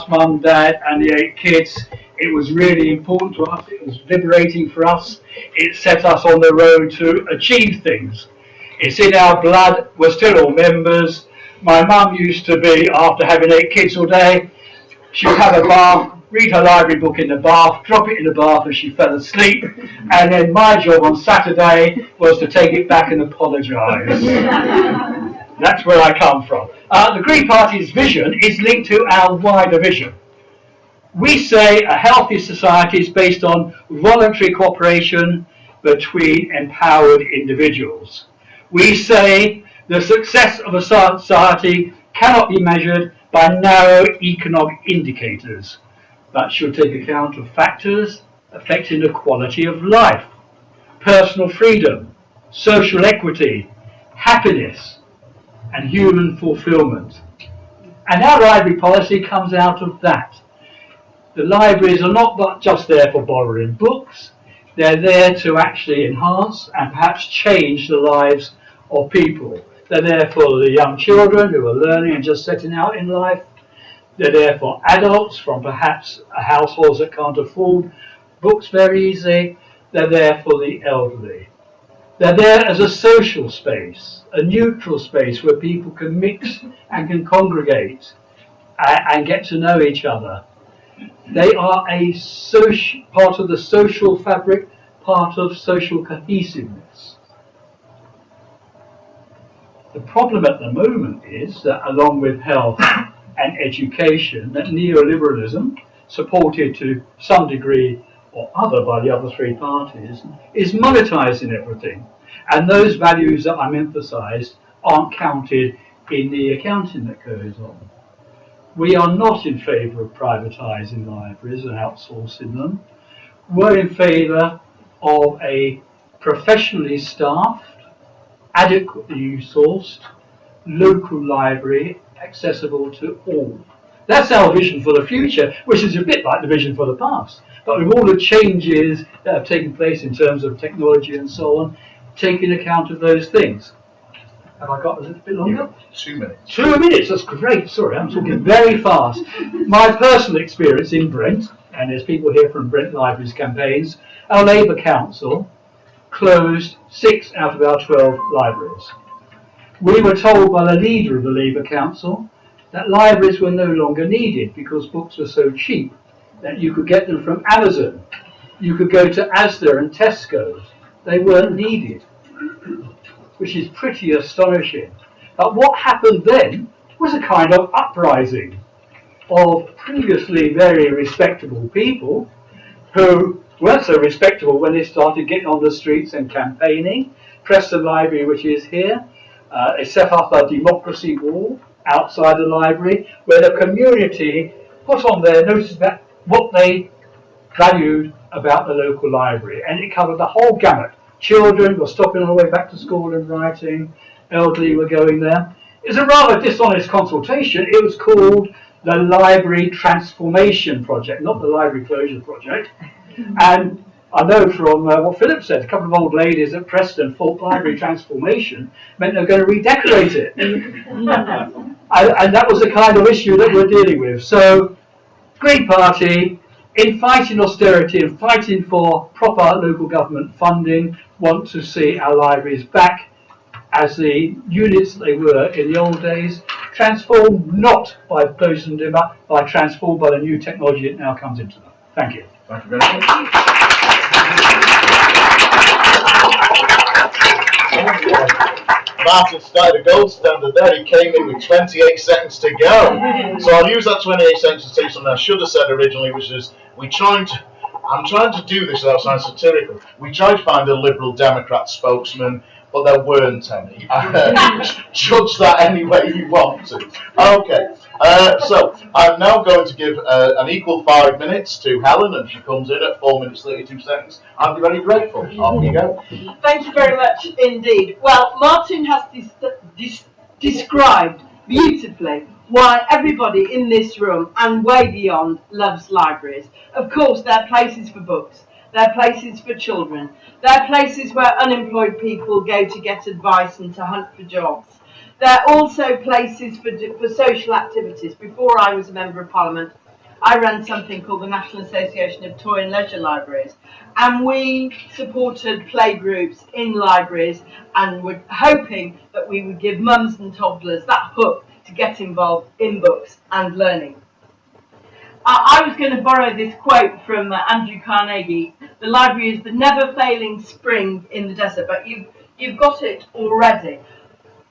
mum, dad and the 8 kids, it was really important to us. It was liberating for us. It set us on the road to achieve things. It's in our blood. We're still all members. My mum used to be, after having 8 kids all day, she would have a bath, read her library book in the bath, drop it in the bath as she fell asleep, and then my job on Saturday was to take it back and apologise. That's where I come from. The Green Party's vision is linked to our wider vision. We say a healthy society is based on voluntary cooperation between empowered individuals. We say the success of a society cannot be measured by narrow economic indicators, but should take account of factors affecting the quality of life, personal freedom, social equity, happiness, and human fulfillment. And our library policy comes out of that. The libraries are not just there for borrowing books, they're there to actually enhance and perhaps change the lives of people. They're there for the young children who are learning and just setting out in life. They're there for adults from perhaps households that can't afford books very easily. They're there for the elderly. They're there as a social space, a neutral space where people can mix and can congregate and get to know each other. They are a part of the social fabric, part of social cohesiveness. The problem at the moment is that along with health and education, that neoliberalism, supported to some degree or other by the other 3 parties, is monetising everything. And those values that I'm emphasised aren't counted in the accounting that goes on. We are not in favour of privatising libraries and outsourcing them. We're in favour of a professionally staffed, adequately resourced, local library accessible to all. That's our vision for the future, which is a bit like the vision for the past. But with all the changes that have taken place in terms of technology and so on, taking account of those things. Have I got a little bit longer? 2 minutes. 2 minutes, that's great. Sorry, I'm talking very fast. My personal experience in Brent, and there's people here from Brent Libraries campaigns, our Labour Council closed 6 out of our 12 libraries. We were told by the leader of the Labour Council that libraries were no longer needed because books were so cheap that you could get them from Amazon. You could go to Asda and Tesco's. They weren't needed, which is pretty astonishing. But what happened then was a kind of uprising of previously very respectable people who weren't so respectable when they started getting on the streets and campaigning. Preston Library, which is here, they set up a democracy wall outside the library where the community put on their notice about what they valued about the local library, and it covered the whole gamut. Children were stopping on the way back to school and writing, elderly were going there. It was a rather dishonest consultation. It was called the Library Transformation Project, not the Library Closure Project. And I know from what Philip said, a couple of old ladies at Preston thought library transformation meant they were going to redecorate it. And that was the kind of issue that we're dealing with. So, Green Party, in fighting austerity and fighting for proper local government funding, want to see our libraries back as the units that they were in the old days, transformed not by closing them up, but transformed by the new technology that now comes into them. Thank you. Thank you very much. Martin started a gold standard there. He came in with 28 seconds to go. So I'll use that 28 seconds to say something I should have said originally, which is I'm trying to do this without sounding satirical. We tried to find a Liberal Democrat spokesman, but there weren't any. Judge that any way you want to. Okay, so I'm now going to give an equal 5 minutes to Helen, and she comes in at 4 minutes 32 seconds. I'll be very grateful. Off you go. Thank you very much indeed. Well, Martin has described beautifully why everybody in this room and way beyond loves libraries. Of course, they're places for books. They're places for children. They're places where unemployed people go to get advice and to hunt for jobs. They're also places for social activities. Before I was a Member of Parliament, I ran something called the National Association of Toy and Leisure Libraries, and we supported playgroups in libraries and were hoping that we would give mums and toddlers that hook to get involved in books and learning. I was going to borrow this quote from Andrew Carnegie: "The library is the never-failing spring in the desert," but you've got it already.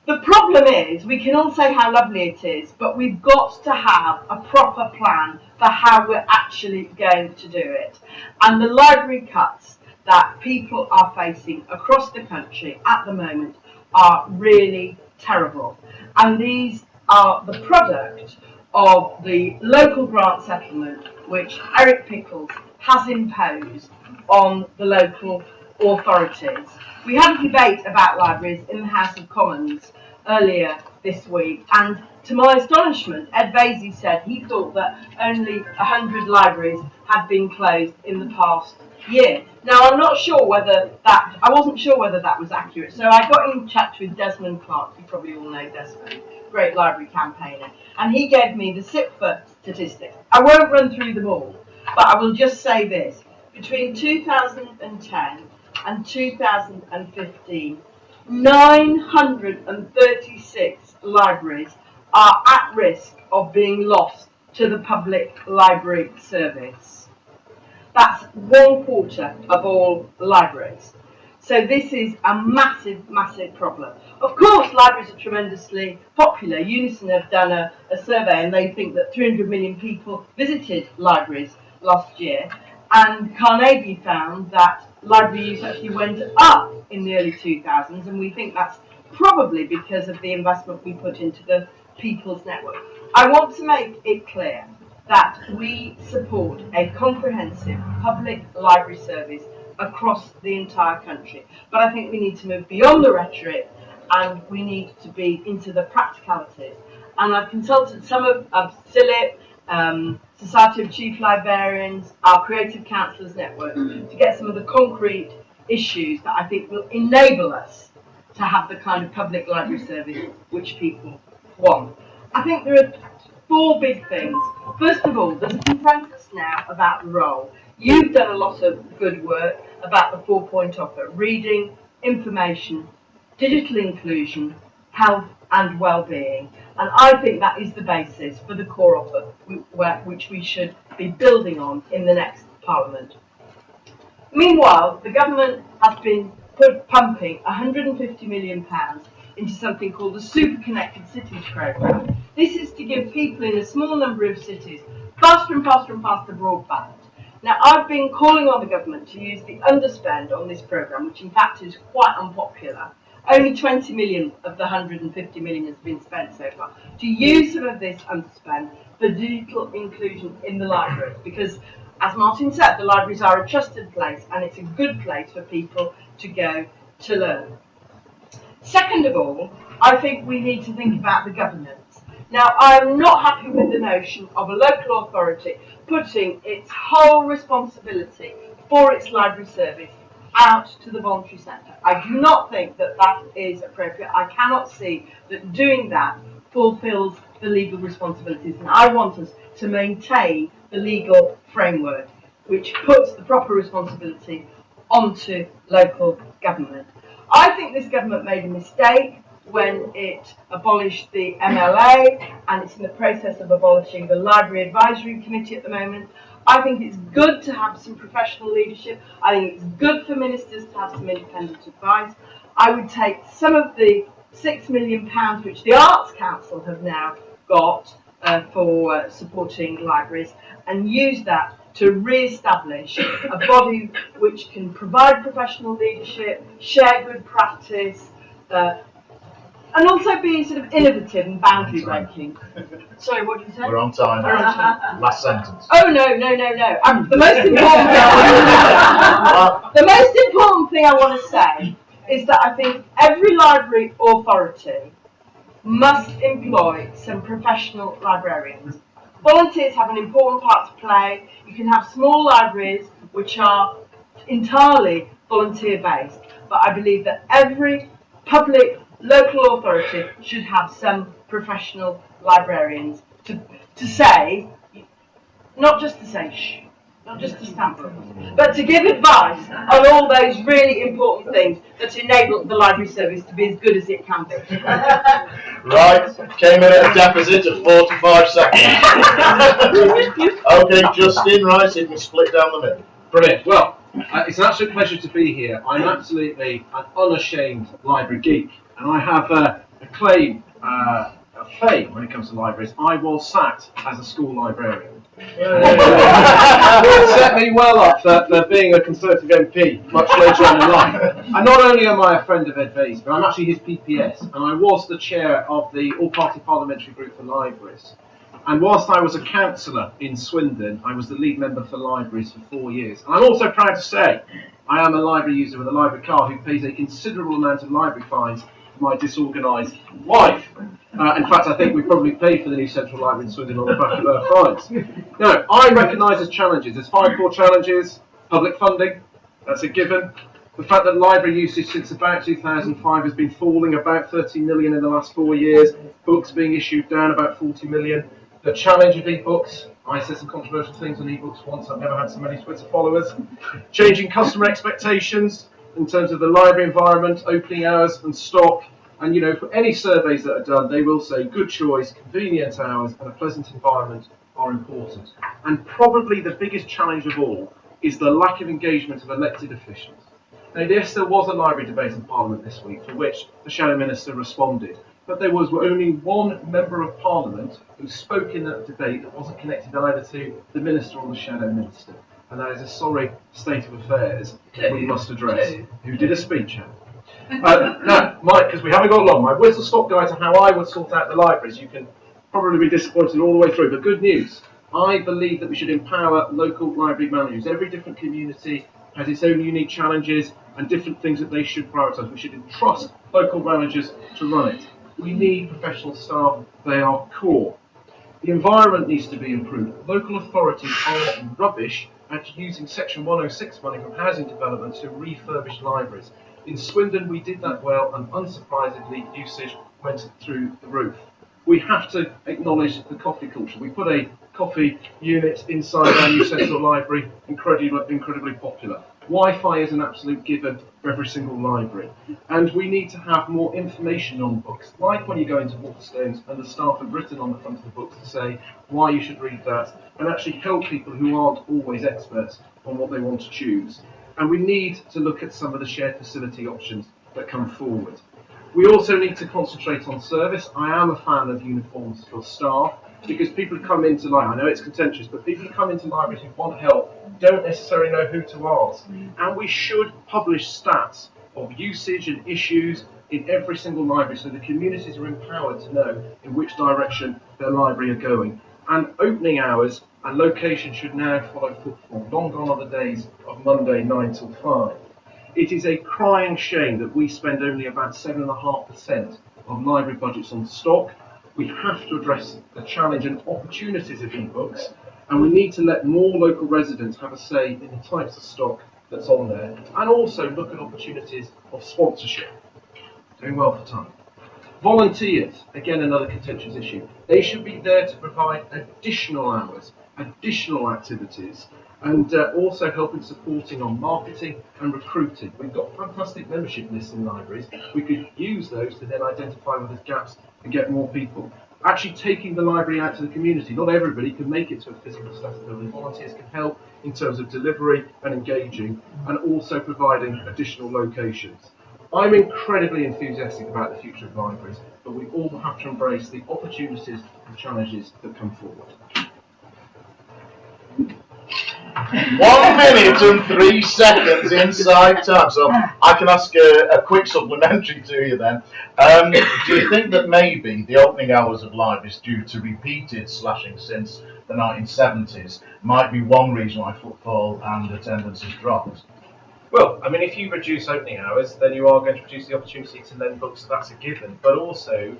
The problem is, we can all say how lovely it is, but we've got to have a proper plan for how we're actually going to do it. And the library cuts that people are facing across the country at the moment are really terrible. And these are the product of the local grant settlement which Eric Pickles has imposed on the local authorities. We had a debate about libraries in the House of Commons earlier this week, and to my astonishment, Ed Vasey said he thought that only 100 libraries had been closed in the past year. Now, I wasn't sure whether that was accurate, so I got in touch with Desmond Clark. You probably all know Desmond, great library campaigner, and he gave me the SIPFA statistics. I won't run through them all, but I will just say this: between 2010 and 2015, 936 libraries are at risk of being lost to the public library service. That's 1/4 of all libraries. So this is a massive, massive problem. Of course, libraries are tremendously popular. Unison have done a survey, and they think that 300 million people visited libraries last year. And Carnegie found that library use actually went up in the early 2000s, and we think that's probably because of the investment we put into the People's Network. I want to make it clear that we support a comprehensive public library service across the entire country. But I think we need to move beyond the rhetoric, and we need to be into the practicalities. And I've consulted some of SILIP, Society of Chief Librarians, our Creative Counsellors Network, to get some of the concrete issues that I think will enable us to have the kind of public library service which people want. I think there are 4 big things. First of all, there's a consensus now about the role. You've done a lot of good work about the 4-point offer: reading, information, digital inclusion, health and well-being. And I think that is the basis for the core offer which we should be building on in the next Parliament. Meanwhile, the government has been pumping £150 million into something called the Super Connected Cities programme. This is to give people in a small number of cities faster and faster and faster broadband. Now, I've been calling on the government to use the underspend on this programme, which in fact is quite unpopular. Only 20 million of the 150 million has been spent so far. To use some of this underspend for digital inclusion in the libraries, because, as Martin said, the libraries are a trusted place and it's a good place for people to go to learn. Second of all, I think we need to think about the governance. Now, I'm not happy with the notion of a local authority putting its whole responsibility for its library service out to the voluntary sector. I do not think that that is appropriate. I cannot see that doing that fulfills the legal responsibilities, and I want us to maintain the legal framework which puts the proper responsibility onto local government. I think this government made a mistake when it abolished the MLA, and it's in the process of abolishing the Library Advisory Committee at the moment. I think it's good to have some professional leadership. I think it's good for ministers to have some independent advice. I would take some of the £6 million which the Arts Council have now got for supporting libraries and use that to re-establish a body which can provide professional leadership, share good practice, and also be sort of innovative and boundary breaking. Sorry, what did you say? We're on time. Last sentence. Oh no! The most important thing I want to say is that I think every library authority must employ some professional librarians. Volunteers have an important part to play. You can have small libraries which are entirely volunteer based, but I believe that every public local authority should have some professional librarians to say, not just to say shh, not just to stamp for us, but to give advice on all those really important things that enable the library service to be as good as it can be. Right, came in at a deficit of 45 seconds. Okay, Justin, right, so you can split down the middle. Brilliant. Well, it's an absolute pleasure to be here. I'm absolutely an unashamed library geek, and I have a claim, a fame when it comes to libraries. I was sacked as a school librarian. Set me well up for being a Conservative MP much later on in life. And not only am I a friend of Ed Vase, but I'm actually his PPS, and I was the chair of the All-Party Parliamentary Group for Libraries. And whilst I was a councillor in Swindon, I was the lead member for libraries for 4 years. And I'm also proud to say I am a library user with a library card who pays a considerable amount of library fines for my disorganised wife. In fact, I think we probably paid for the new Central Library in Swindon on the back of her fines. Now, I recognise there's challenges. There's 5 core challenges. Public funding, that's a given. The fact that library usage since about 2005 has been falling about 30 million in the last 4 years. Books being issued down about 40 million. The challenge of e-books. I said some controversial things on e-books once. I've never had so many Twitter followers. Changing customer expectations in terms of the library environment, opening hours and stock. And for any surveys that are done, they will say good choice, convenient hours and a pleasant environment are important. And probably the biggest challenge of all is the lack of engagement of elected officials. Now, yes, there was a library debate in Parliament this week for which the Shadow Minister responded, but there was only one Member of Parliament who spoke in that debate that wasn't connected either to the Minister or the Shadow Minister. And that is a sorry state of affairs that we must address. Who did a speech? Now, Mike, because we haven't got long, my whistle-stop guide to how I would sort out the libraries, you can probably be disappointed all the way through, but good news. I believe that we should empower local library managers. Every different community has its own unique challenges and different things that they should prioritise. We should entrust local managers to run it. We need professional staff. They are core. The environment needs to be improved. Local authorities are rubbish at using Section 106 money from housing developments to refurbish libraries. In Swindon, we did that well, and unsurprisingly, usage went through the roof. We have to acknowledge the coffee culture. We put a coffee unit inside our new central library, incredibly popular. Wi-Fi is an absolute given for every single library. And we need to have more information on books, like when you go into Waterstones and the staff have written on the front of the books to say why you should read that, and actually help people who aren't always experts on what they want to choose. And we need to look at some of the shared facility options that come forward. We also need to concentrate on service. I am a fan of uniforms for staff because people who come into libraries, I know it's contentious, but people who come into libraries who want help don't necessarily know who to ask. And we should publish stats of usage and issues in every single library so the communities are empowered to know in which direction their library are going. And opening hours and location should now follow footfall. Long gone are the days of Monday 9 till 5. It is a crying shame that we spend only about 7.5% of library budgets on stock. We have to address the challenge and opportunities of e-books, and we need to let more local residents have a say in the types of stock that's on there, and also look at opportunities of sponsorship. Doing well for time. Volunteers, again another contentious issue. They should be there to provide additional hours, additional activities, and also helping supporting on marketing and recruiting. We've got fantastic membership lists in libraries. We could use those to then identify where there's gaps and get more people. Actually taking the library out to the community. Not everybody can make it to a physical static building. Volunteers can help in terms of delivery and engaging, and also providing additional locations. I'm incredibly enthusiastic about the future of libraries, but we all have to embrace the opportunities and challenges that come forward. 1 minute and 3 seconds inside time. So I can ask a quick supplementary to you then. Do you think that maybe the opening hours of libraries, due to repeated slashing since the 1970s, might be one reason why footfall and attendance has dropped? Well, I mean, if you reduce opening hours, then you are going to reduce the opportunity to lend books, that's a given. But also,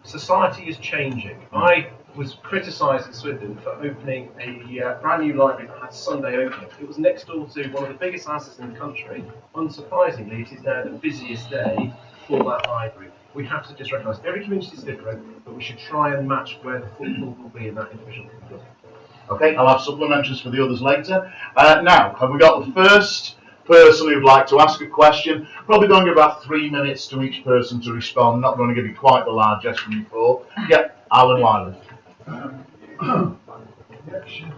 society is changing. I was criticised in Swindon for opening a brand new library that had Sunday opening. It was next door to one of the biggest houses in the country. Unsurprisingly, it is now the busiest day for that library. We have to just recognise every community is different, but we should try and match where the footfall will be in that individual community. Okay, I'll have supplementaries for the others later. Now, have we got the first person who'd like to ask a question? Probably going to give about 3 minutes to each person to respond. Not going to give you quite the largesse from before. Yeah, Alan Wiley. Yeah, sure.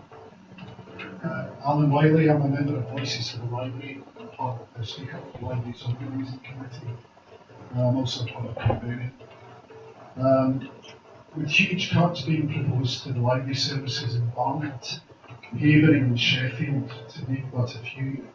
Alan Wiley, I'm a member of Voices of the Library, part of the Speak Up for Libraries Organising Committee. I'm also part of Cambodian. With huge cuts being proposed to the library services in Barnet, Havering and Sheffield, to name but a few,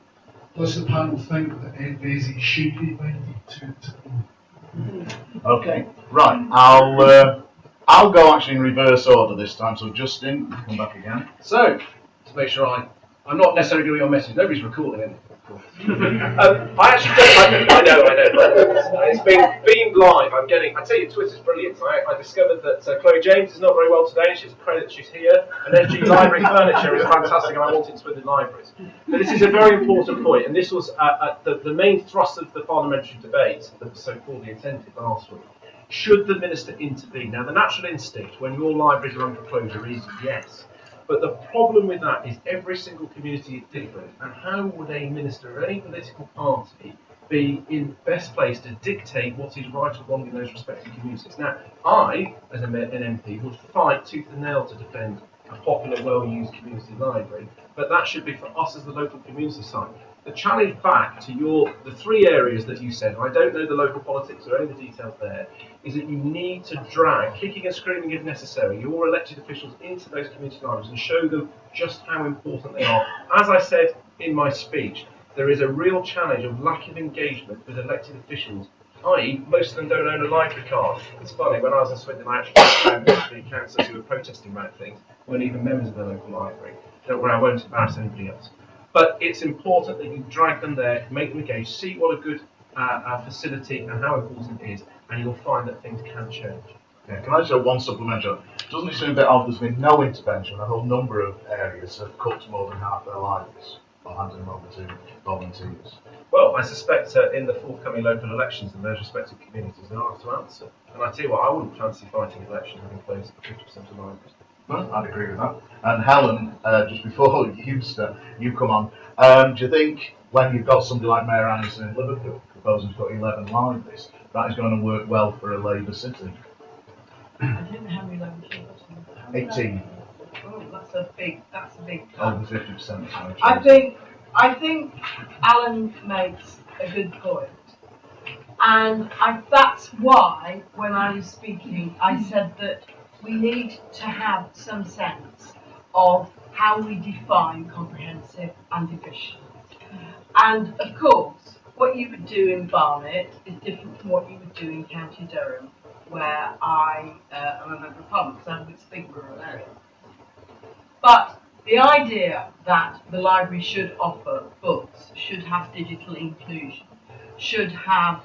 does the panel think that Ed Vaizey should be invited to them? Okay, right. I'll go actually in reverse order this time. So Justin, come back again. So, to make sure I'm not necessarily doing your message. Nobody's recording it. I actually don't. I know. It's being live. I tell you, Twitter's brilliant. I discovered that Chloe James is not very well today. She's a credit she's here. And SG Library Furniture is fantastic, and I wanted to win the libraries. But this is a very important point, and this was the main thrust of the parliamentary debate that was so poorly attended last week. Should the minister intervene? Now, the natural instinct when your libraries are under closure is yes. But the problem with that is every single community is different, and how would a minister of any political party be in best place to dictate what is right or wrong in those respective communities? Now, I, as an MP, would fight tooth and nail to defend a popular, well-used community library, but that should be for us as the local community side. The challenge back to the three areas that you said, I don't know the local politics or any of the details there, is that you need to drag, kicking and screaming if necessary, your elected officials into those community libraries and show them just how important they are. As I said in my speech, there is a real challenge of lack of engagement with elected officials, i.e. most of them don't own a library card. It's funny, when I was in Swindon, I actually found the councillors who were protesting about things weren't even members of the local library. Don't worry, I won't embarrass anybody else. But it's important that you drag them there, make them engage, see what a good facility and how important it is, and you'll find that things can change. Yeah, can I just have one supplementary? Doesn't it seem a bit odd there's been no intervention? A whole number of areas have cut more than half their libraries by handing them over to volunteers. Well, I suspect in the forthcoming local elections in those respective communities, they'll have to answer. And I tell you what, I wouldn't fancy fighting an election having closed 50% of libraries. Well, I'd agree with that. And Helen, just before you come on, do you think when you've got somebody like Mayor Anderson in Liverpool proposing to put 11 libraries, that is going to work well for a Labour city? I don't know how many libraries you've got. 18. Oh, that's a big Over 50%. I think Alan makes a good point. And that's why, when I was speaking, I said that we need to have some sense of how we define comprehensive and efficient. And of course, what you would do in Barnet is different from what you would do in County Durham, where I am a member of Parliament, because I'm a big rural area. But the idea that the library should offer books, should have digital inclusion, should have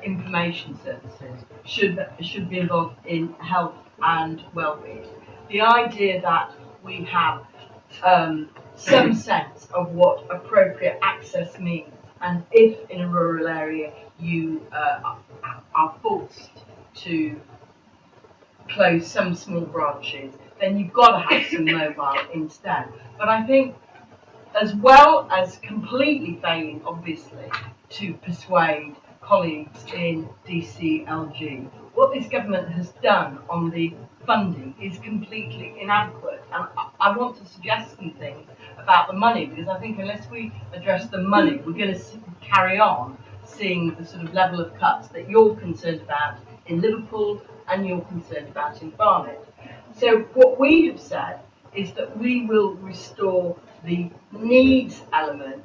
information services, should be involved in health and well-being. The idea that we have some sense of what appropriate access means, and if in a rural area you are forced to close some small branches, then you've got to have some mobile instead. But I think, as well as completely failing, obviously, to persuade colleagues in DCLG, what this government has done on the funding is completely inadequate. And I want to suggest some things about the money, because I think unless we address the money, we're going to carry on seeing the sort of level of cuts that you're concerned about in Liverpool and you're concerned about in Barnet. So what we have said is that we will restore the needs element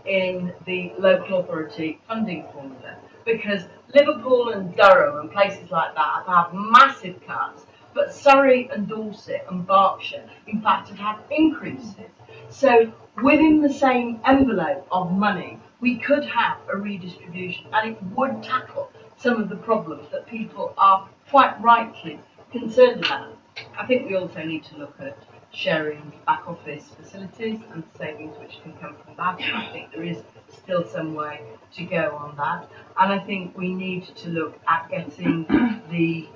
in the local authority funding formula, because Liverpool and Durham and places like that have had massive cuts, but Surrey and Dorset and Berkshire in fact have had increases. So within the same envelope of money we could have a redistribution, and it would tackle some of the problems that people are quite rightly concerned about. I think we also need to look at sharing back office facilities and savings which can come from that. And I think there is still some way to go on that. And I think we need to look at getting the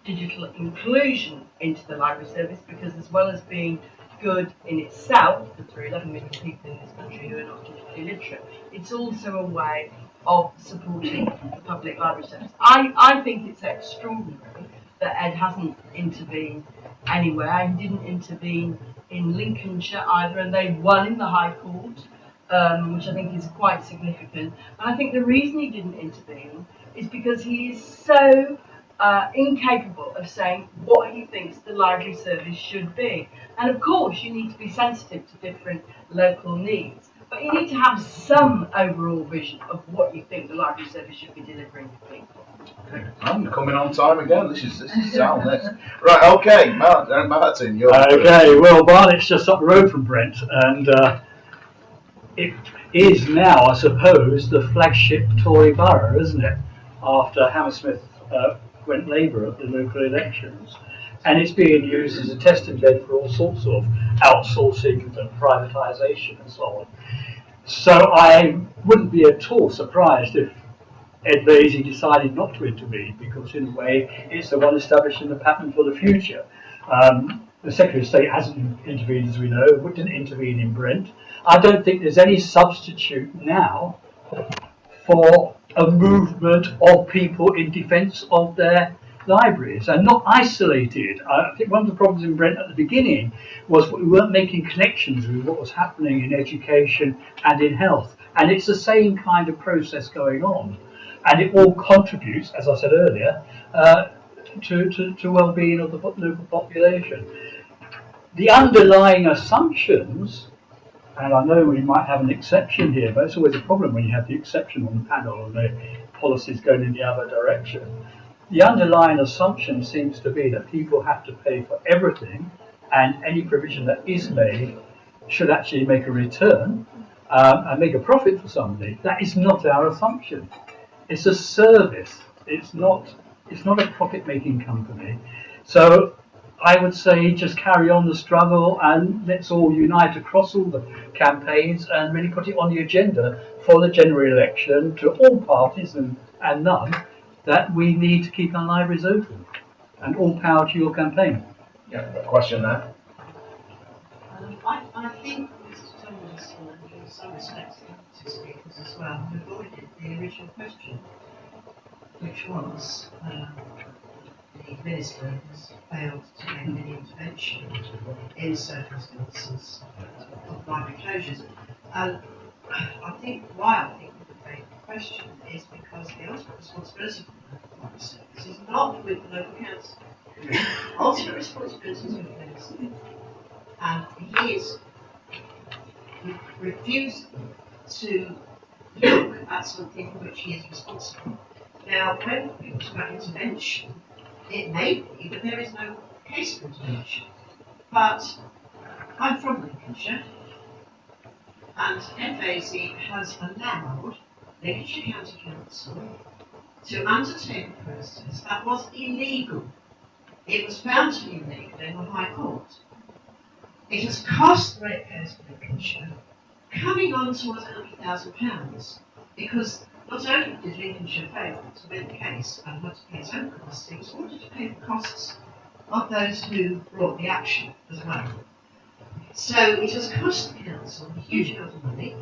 digital inclusion into the library service, because as well as being good in itself, because there are 11 million people in this country who are not digitally literate, it's also a way of supporting the public library service. I think it's extraordinary that Ed hasn't intervened anywhere. He didn't intervene in Lincolnshire either, and they won in the High Court, which I think is quite significant. And I think the reason he didn't intervene is because he is so incapable of saying what he thinks the library service should be. And of course, you need to be sensitive to different local needs, but you need to have some overall vision of what you think the library service should be delivering to people. I'm coming on time again. This is sound. This right. Okay, Martin. You're Okay, well, Barnet's just up the road from Brent, and it is now, I suppose, the flagship Tory borough, isn't it? After Hammersmith went Labour at the local elections. And it's being used as a testing bed for all sorts of outsourcing and privatisation and so on. So I wouldn't be at all surprised if Ed Vasey decided not to intervene, because in a way it's the one establishing the pattern for the future. The Secretary of State hasn't intervened, as we know, didn't intervene in Brent. I don't think there's any substitute now for a movement of people in defence of their libraries and not isolated. I think one of the problems in Brent at the beginning was we weren't making connections with what was happening in education and in health. And it's the same kind of process going on. And it all contributes, as I said earlier, to well-being of the local population. The underlying assumptions, and I know we might have an exception here, but it's always a problem when you have the exception on the panel and the policies going in the other direction. The underlying assumption seems to be that people have to pay for everything, and any provision that is made should actually make a return and make a profit for somebody. That is not our assumption. It's a service. It's not a profit-making company. So I would say just carry on the struggle and let's all unite across all the campaigns and really put it on the agenda for the general election to all parties and none, that we need to keep our libraries open. And all power to your campaign. Yeah, a question there. I think Mr. Thomas, in some respects, the speakers as well, have avoided the original question, which was the minister has failed to make any intervention in circumstances of library closures. And I think why I think we debate the question is because the ultimate responsibility for the library service is not with the local council. Ultimate responsibility is with the minister. And he is refusing to look at something for which he is responsible. Now, when people talk about intervention, it may be that there is no case for intervention. But I'm from Lincolnshire, and FAC has allowed Lincolnshire County Council to undertake a process that was illegal. It was found to be illegal in the High Court. It has cost ratepayers of Lincolnshire coming on towards £100,000 because not only did Lincolnshire fail to win the case and had to pay its own costs, it was ordered to pay the costs of those who brought the action as well. So it has cost the council a huge amount of money.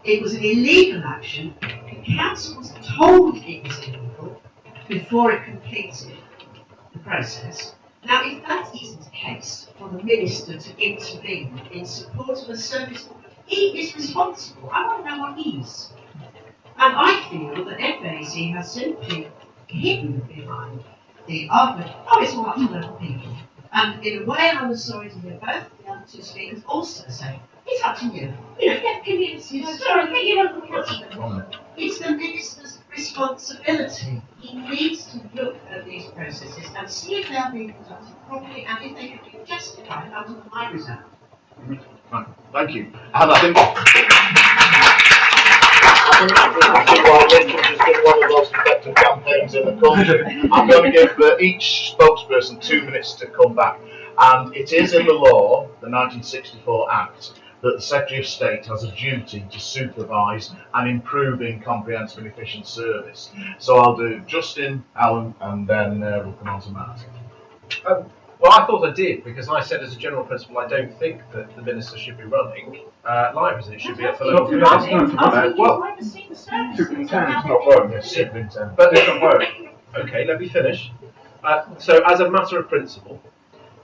It was an illegal action. The council was told it was illegal before it completed the process. Now, if that isn't the case for the minister to intervene in support of a service, he is responsible. I want to know what he is. And I feel that FAC has simply hidden behind the argument, oh, it's all up to local people. And in a way, I was sorry to hear both the other two speakers also say, it's up to you. You know, get communities, sorry, get your local council. It's the minister's responsibility. He needs to look at these processes and see if they are being conducted properly and if they can be justified under the Libraries Act. Right, thank you. And I think while Lincoln has been one of the most effective campaigns in the country, I'm going to give each spokesperson 2 minutes to come back. And it is in the law, the 1964 Act, that the Secretary of State has a duty to supervise and improving comprehensive and efficient service. So I'll do Justin, Alan, and then we'll come on to Matt. Well, I thought I did, because I said as a general principle I don't think that the minister should be running libraries, and it should be up for local government. I've seen the service. Superintendent's not voting, it's superintendent. But different work. Okay, let me finish. So, as a matter of principle,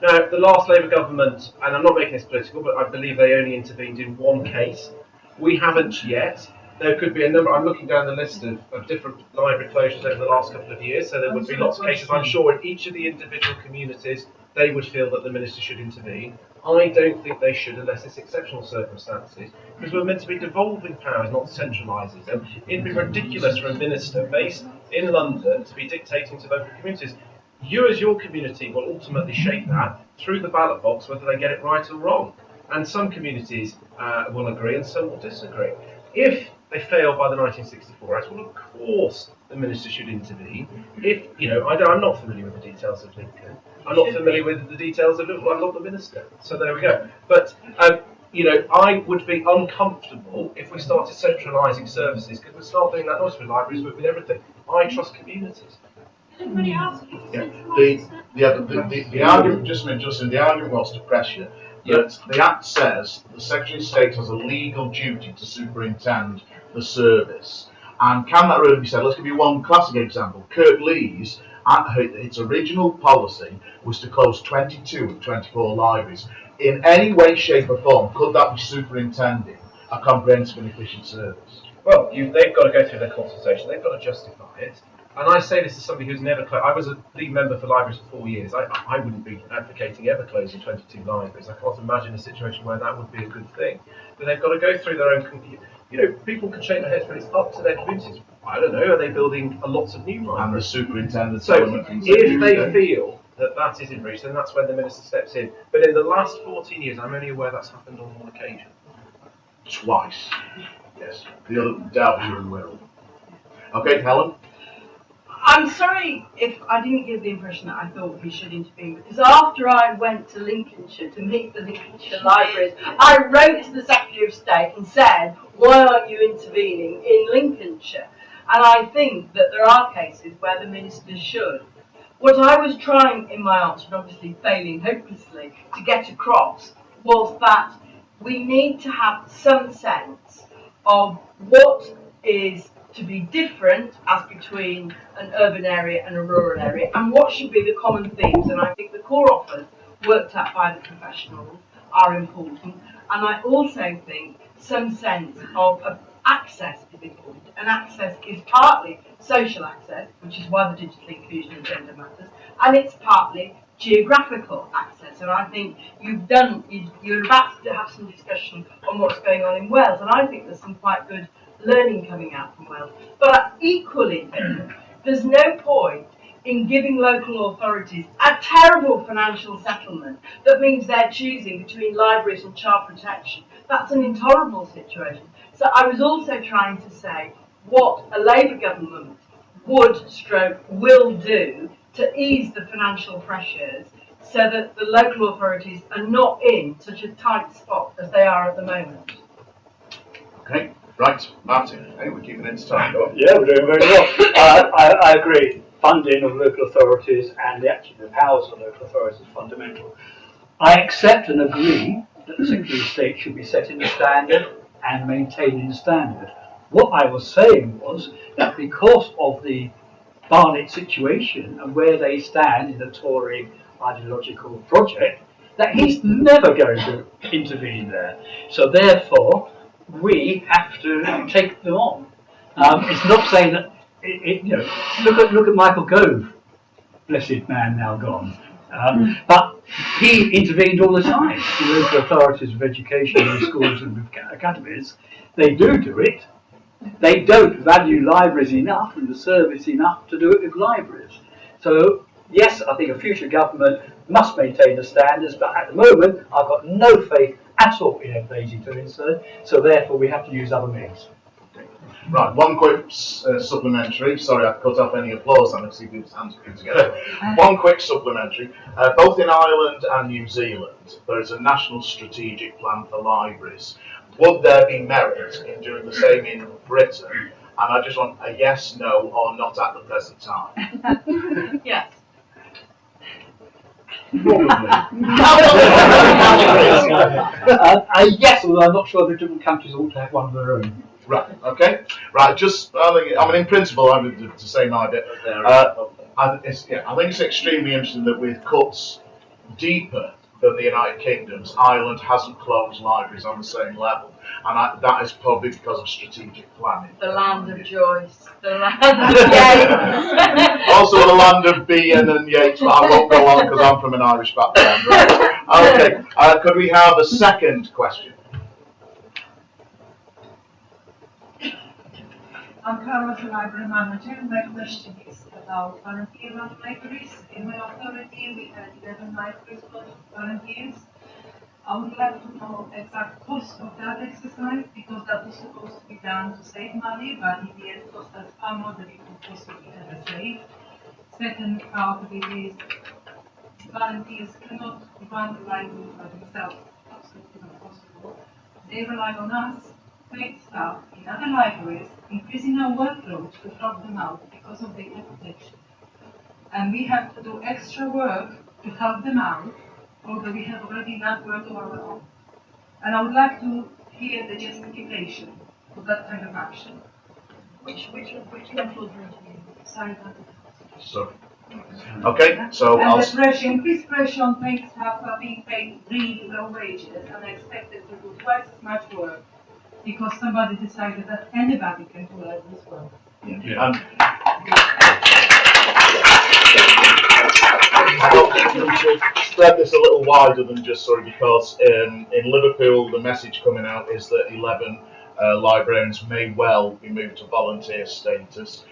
now the last Labour government, and I'm not making this political, but I believe they only intervened in one case. We haven't yet. There could be a number. I'm looking down the list of different library closures over the last couple of years, so there would be lots of cases. I'm sure in each of the individual communities, they would feel that the minister should intervene. I don't think they should unless it's exceptional circumstances, because we're meant to be devolving powers, not centralising them. It'd be ridiculous for a minister based in London to be dictating to local communities. You as your community will ultimately shape that through the ballot box, whether they get it right or wrong. And some communities will agree and some will disagree. If they fail by the 1964 Act, well, of course the minister should intervene. If, I'm not familiar with the details of Lincoln. I'm not familiar with the details of Liverpool. I'm not the minister. So there we go. But, I would be uncomfortable if we started centralising services, because we start doing that not just with libraries, but with everything. I trust communities. Everybody else keeps The argument, Justin, the argument was to press you that the Act says the Secretary of State has a legal duty to superintend the service. And can that really be said? Let's give you one classic example. Kirklees, its original policy was to close 22 of 24 libraries. In any way, shape or form, could that be superintending a comprehensive and efficient service? Well, they've got to go through their consultation. They've got to justify it. And I say this as somebody who's never closed. I was a league member for libraries for 4 years. I wouldn't be advocating ever closing 22 libraries. I can't imagine a situation where that would be a good thing. But they've got to go through their own. People can shake their heads, but it's up to their communities. I don't know. Are they building lots of new libraries? And the superintendent. So if they feel that is in breach, then that's when the minister steps in. But in the last 14 years, I'm only aware that's happened on one occasion. Twice. Yes. The other doubt you're aware of. Okay, Helen. I'm sorry if I didn't give the impression that I thought he should intervene, because after I went to Lincolnshire to meet the Lincolnshire libraries, I wrote to the Secretary of State and said, why aren't you intervening in Lincolnshire? And I think that there are cases where the minister should. What I was trying in my answer, and obviously failing hopelessly, to get across was that we need to have some sense of what is to be different as between an urban area and a rural area, and what should be the common themes. And I think the core offers worked out by the professionals are important, and I also think some sense of access is important, and access is partly social access, which is why the digital inclusion agenda matters, and it's partly geographical access. And I think you're about to have some discussion on what's going on in Wales, and I think there's some quite good learning coming out from Wales. But I equally think there's no point in giving local authorities a terrible financial settlement that means they're choosing between libraries and child protection. That's an intolerable situation. So I was also trying to say what a Labour government will do to ease the financial pressures so that the local authorities are not in such a tight spot as they are at the moment. Okay. Right, Martin, hey, we're keeping it time. Yeah, we're doing very well. I agree. Funding of local authorities and the powers of local authorities is fundamental. I accept and agree that the Secretary of State should be setting the standard and maintaining the standard. What I was saying was that because of the Barnet situation and where they stand in the Tory ideological project, that he's never going to intervene there. So therefore, we have to take them on. It's not saying that look at Michael Gove, blessed man now gone. But he intervened all the time. The local authorities of education in schools and academies, they do it. They don't value libraries enough and the service enough to do it with libraries. So yes, I think a future government must maintain the standards, but at the moment I've got no faith at all in Ed Vaizey doing so. So therefore we have to use other means. Right, one quick supplementary. Sorry, I've cut off any applause. I can see people's hands put together. One quick supplementary. Both in Ireland and New Zealand, there is a national strategic plan for libraries. Would there be merit in doing the same in Britain? And I just want a yes, no, or not at the present time. Yes. Yes, although I'm not sure the different countries ought to have one of their own. Right. Okay. Right. Just, I mean, in principle, I would to say my bit. I think it's extremely interesting that with cuts deeper than the United Kingdom's, Ireland hasn't closed libraries on the same level, and that is probably because of strategic planning. The land of Joyce. The land of Yates. Also the land of Bean and Yates, but I won't go on because I'm from an Irish background. Right? Okay. Could we have a second question? I'm Carlos, a library manager, and my question is about volunteer-run libraries. In my authority, we had 11 libraries for volunteers. I would like to know exact cost of that exercise because that was supposed to be done to save money, but in the end cost us far more than it could possibly ever save. Second part of it is volunteers cannot run the library by themselves. Absolutely not possible. They rely on us, paid staff in other libraries, increasing our workload to help them out because of data protection. And we have to do extra work to help them out, although we have already enough work of our own. And I would like to hear the justification for that kind of action. Which level do you Sorry, So, okay. So and I'll. the pressure, increased pressure on paid staff who are being paid really low wages and expected to do twice as much work because somebody decided that anybody can do this work. Yeah. We should spread this a little wider than just because in Liverpool the message coming out is that 11 librarians may well be moved to volunteer status.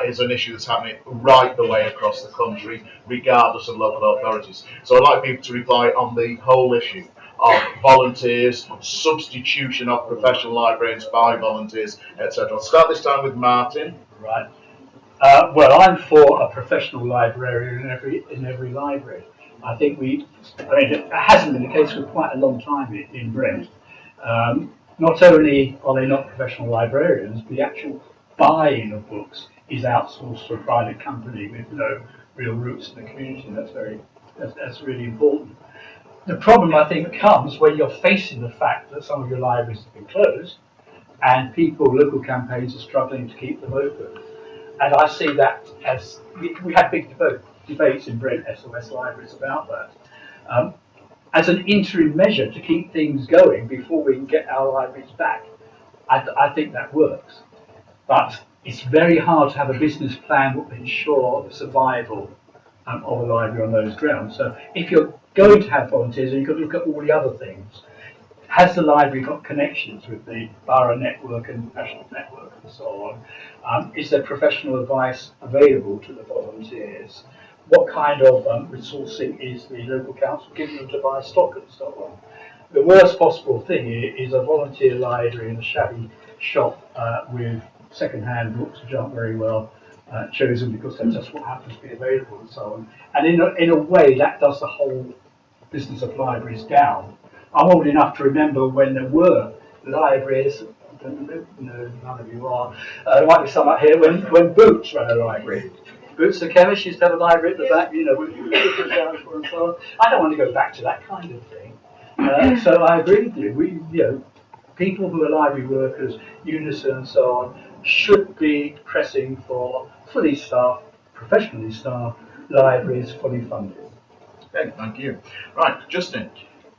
Is an issue that's happening right the way across the country, regardless of local authorities. So I'd like people to reply on the whole issue of volunteers, substitution of professional librarians by volunteers, etc. I'll start this time with Martin. Right. Well, I'm for a professional librarian in every library. I think it hasn't been the case for quite a long time in Brent. Not only are they not professional librarians, the actual buying of books is outsourced to a private company with no real roots in the community. That's really important. The problem, I think, comes when you're facing the fact that some of your libraries have been closed and local campaigns are struggling to keep them open. And I see that as, we had big debates in Brent SOS libraries about that. As an interim measure to keep things going before we can get our libraries back, I think that works. But it's very hard to have a business plan that will ensure the survival of a library on those grounds. So if you're going to have volunteers, you've got to look at all the other things. Has the library got connections with the borough network and national network and so on? Is there professional advice available to the volunteers? What kind of resourcing is the local council giving them to buy stock and so on? The worst possible thing is a volunteer library in a shabby shop with second-hand books which aren't very well chosen because that's just what happens to be available and so on. And in a way, that does the whole business of libraries down. I'm old enough to remember when there were libraries. I don't know, no, none of you are. There might be some up here when Boots ran a library. Boots the chemist used to have a library at the back, with and so on. I don't want to go back to that kind of thing. So I agree with you. People who are library workers, Unison and so on, should be pressing for fully staffed, professionally staffed libraries, fully funded. Okay, thank you. Right, Justin.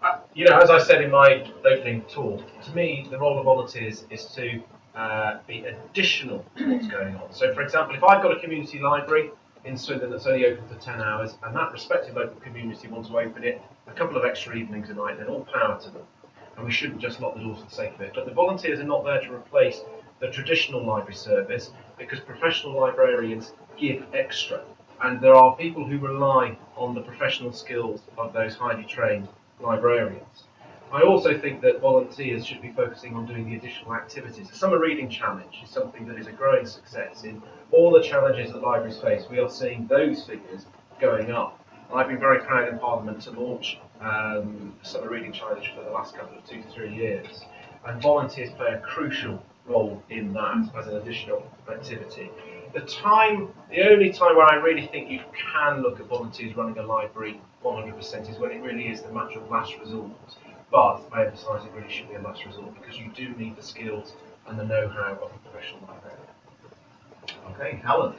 As I said in my opening talk, to me, the role of volunteers is to be additional to what's going on. So, for example, if I've got a community library in Swindon that's only open for 10 hours, and that respective local community wants to open it a couple of extra evenings a night, then all power to them. And we shouldn't just lock the doors for the sake of it. But the volunteers are not there to replace the traditional library service because professional librarians give extra. And there are people who rely on the professional skills of those highly trained librarians. I also think that volunteers should be focusing on doing the additional activities. The Summer Reading Challenge is something that is a growing success. In all the challenges that libraries face, we are seeing those figures going up. And I've been very proud in Parliament to launch the Summer Reading Challenge for the last couple of 2 to 3 years. And volunteers play a crucial role in that as an additional activity. The only time where I really think you can look at volunteers running a library 100% is when it really is the natural last resort. But I emphasise it really should be a last resort because you do need the skills and the know-how of a professional librarian. Okay, Helen.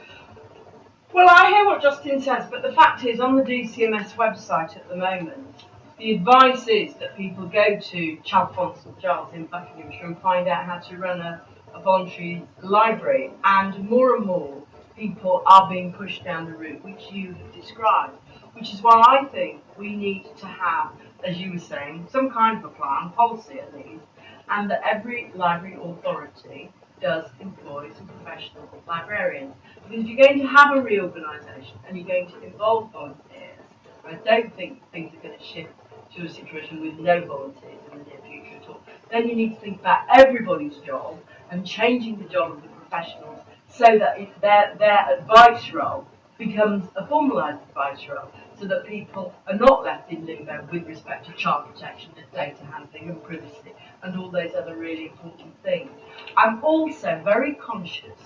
Well, I hear what Justin says, but the fact is, on the DCMS website at the moment, the advice is that people go to Chalfont St Giles in Buckinghamshire and find out how to run a voluntary library, and more people are being pushed down the route which you have described, which is why I think we need to have, as you were saying, some kind of a plan, policy at least, and that every library authority does employ some professional librarians. Because if you're going to have a reorganisation and you're going to involve volunteers, I don't think things are going to shift to a situation with no volunteers in the near future at all. Then you need to think about everybody's job and changing the job of the professionals so that their advice role becomes a formalised advice role, so that people are not left in limbo with respect to child protection and data handling and privacy and all those other really important things. I'm also very conscious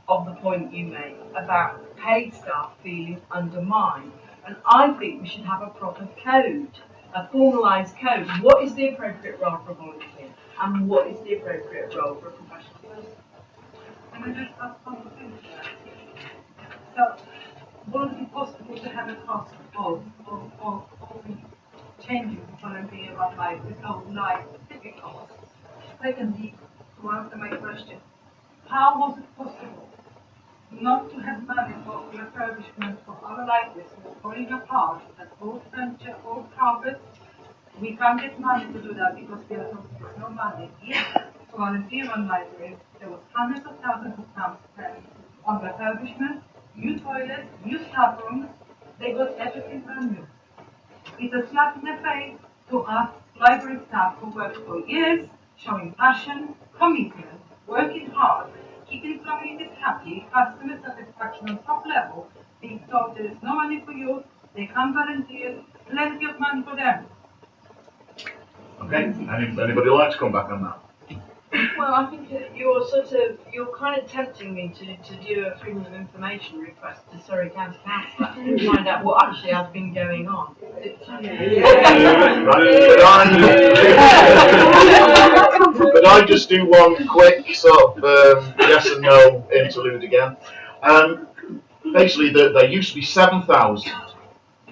of the point you make about paid staff feeling undermined, and I think we should have a proper code, a formalised code. What is the appropriate role for a volunteer and what is the appropriate role for a professional person? Can I just ask one thing? So, would it be possible to have a cost of changing volunteer of life without life specific costs? Secondly, to answer my question, how was it possible not to have money for refurbishment for our libraries who are falling apart, and old furniture, old carpets? We can't get money to do that because there is no money. Yet, to volunteer on libraries, there was hundreds of thousands of pounds spent on refurbishment, new toilets, new staff rooms. They got everything brand new. It's a slap in the face to us library staff who worked for years, showing passion, commitment, working hard, keeping communities happy, customer satisfaction on top level, being told there is no money for you, they can't volunteer, plenty of money for them. Okay, anybody like to come back on that? Well, I think that you're kind of tempting me to do a freedom of information request to Surrey County Council to find out what actually has been going on. But I just do one quick sort of yes and no interlude again. Basically, there used to be 7,000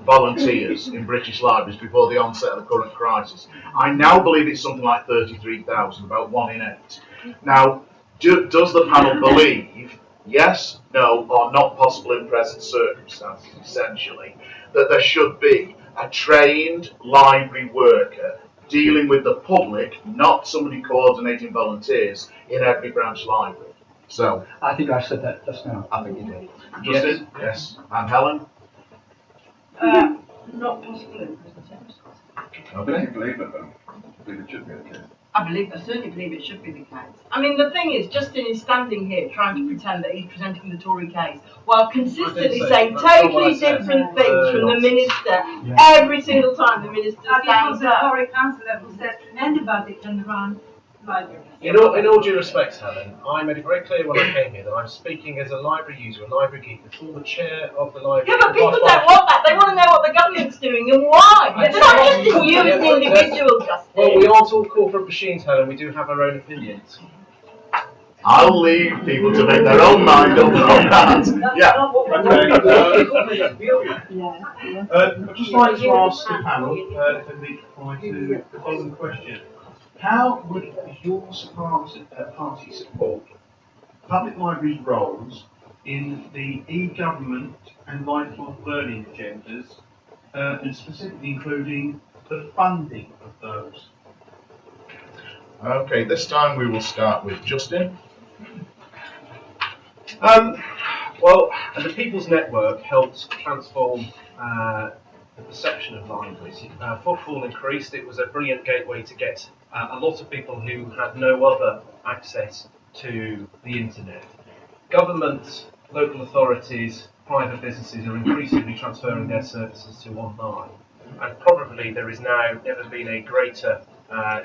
volunteers in British libraries before the onset of the current crisis. I now believe it's something like 33,000, about 1 in 8. Now, does the panel believe, yes, no, or not possible in present circumstances, essentially, that there should be a trained library worker dealing with the public, not somebody coordinating volunteers in every branch library? So, I think I said that just now. I think you did. Justin? Yes. And Helen? Not possible in present circumstances. Okay. Believe it though. I believe it should be the case. I certainly believe it should be the case. I mean, the thing is, Justin is standing here trying to pretend that he's presenting the Tory case, while consistently saying totally different things from the minister every single time the minister That was stands the up. Tory councillor who said anybody can run libraries. In all due respect, Helen, I made it very clear when I came here that I'm speaking as a library user, a library geek, before the chair of the library. Yeah, but people don't want that. They want to know what the government's doing and why. It's not just in you as an individual, Justin. Well, we aren't all corporate machines, Helen. We do have our own opinions. I'll leave people to make their own mind up on that. Yeah. I'd just like to ask the panel, if they meet to the following question. How would yours party support public libraries' roles in the e-government and lifelong learning agendas, and specifically including the funding of those? Okay, this time we will start with Justin. Well, the People's Network helps transform the perception of libraries. Footfall increased. It was a brilliant gateway to get a lot of people who had no other access to the internet. Governments, local authorities, private businesses are increasingly transferring their services to online. And probably there is now never been a greater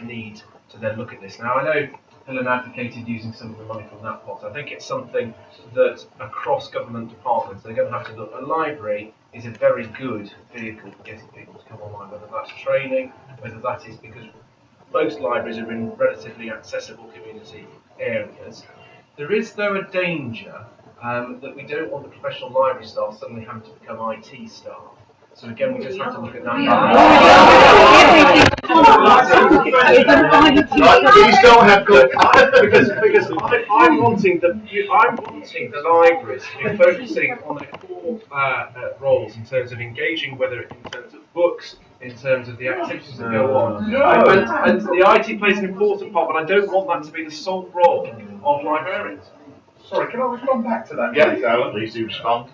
need to then look at this. Now, I know Helen advocated using some of the money from that pot. I think it's something that across government departments they're going to have to look. A library is a very good vehicle for getting people to come online, whether that's training, whether that is because most libraries are in relatively accessible community areas. There is, though, a danger that we don't want the professional library staff suddenly having to become IT staff. So again, we just have to look at that. Please don't have good. because I'm wanting the libraries to be focusing on their core roles in terms of engaging, whether in terms of books, in terms of the activities that go on. And the IT plays an important part, but I don't want that to be the sole role of librarians. Sorry, can I respond back to that? Yeah, please, Alan? please do respond.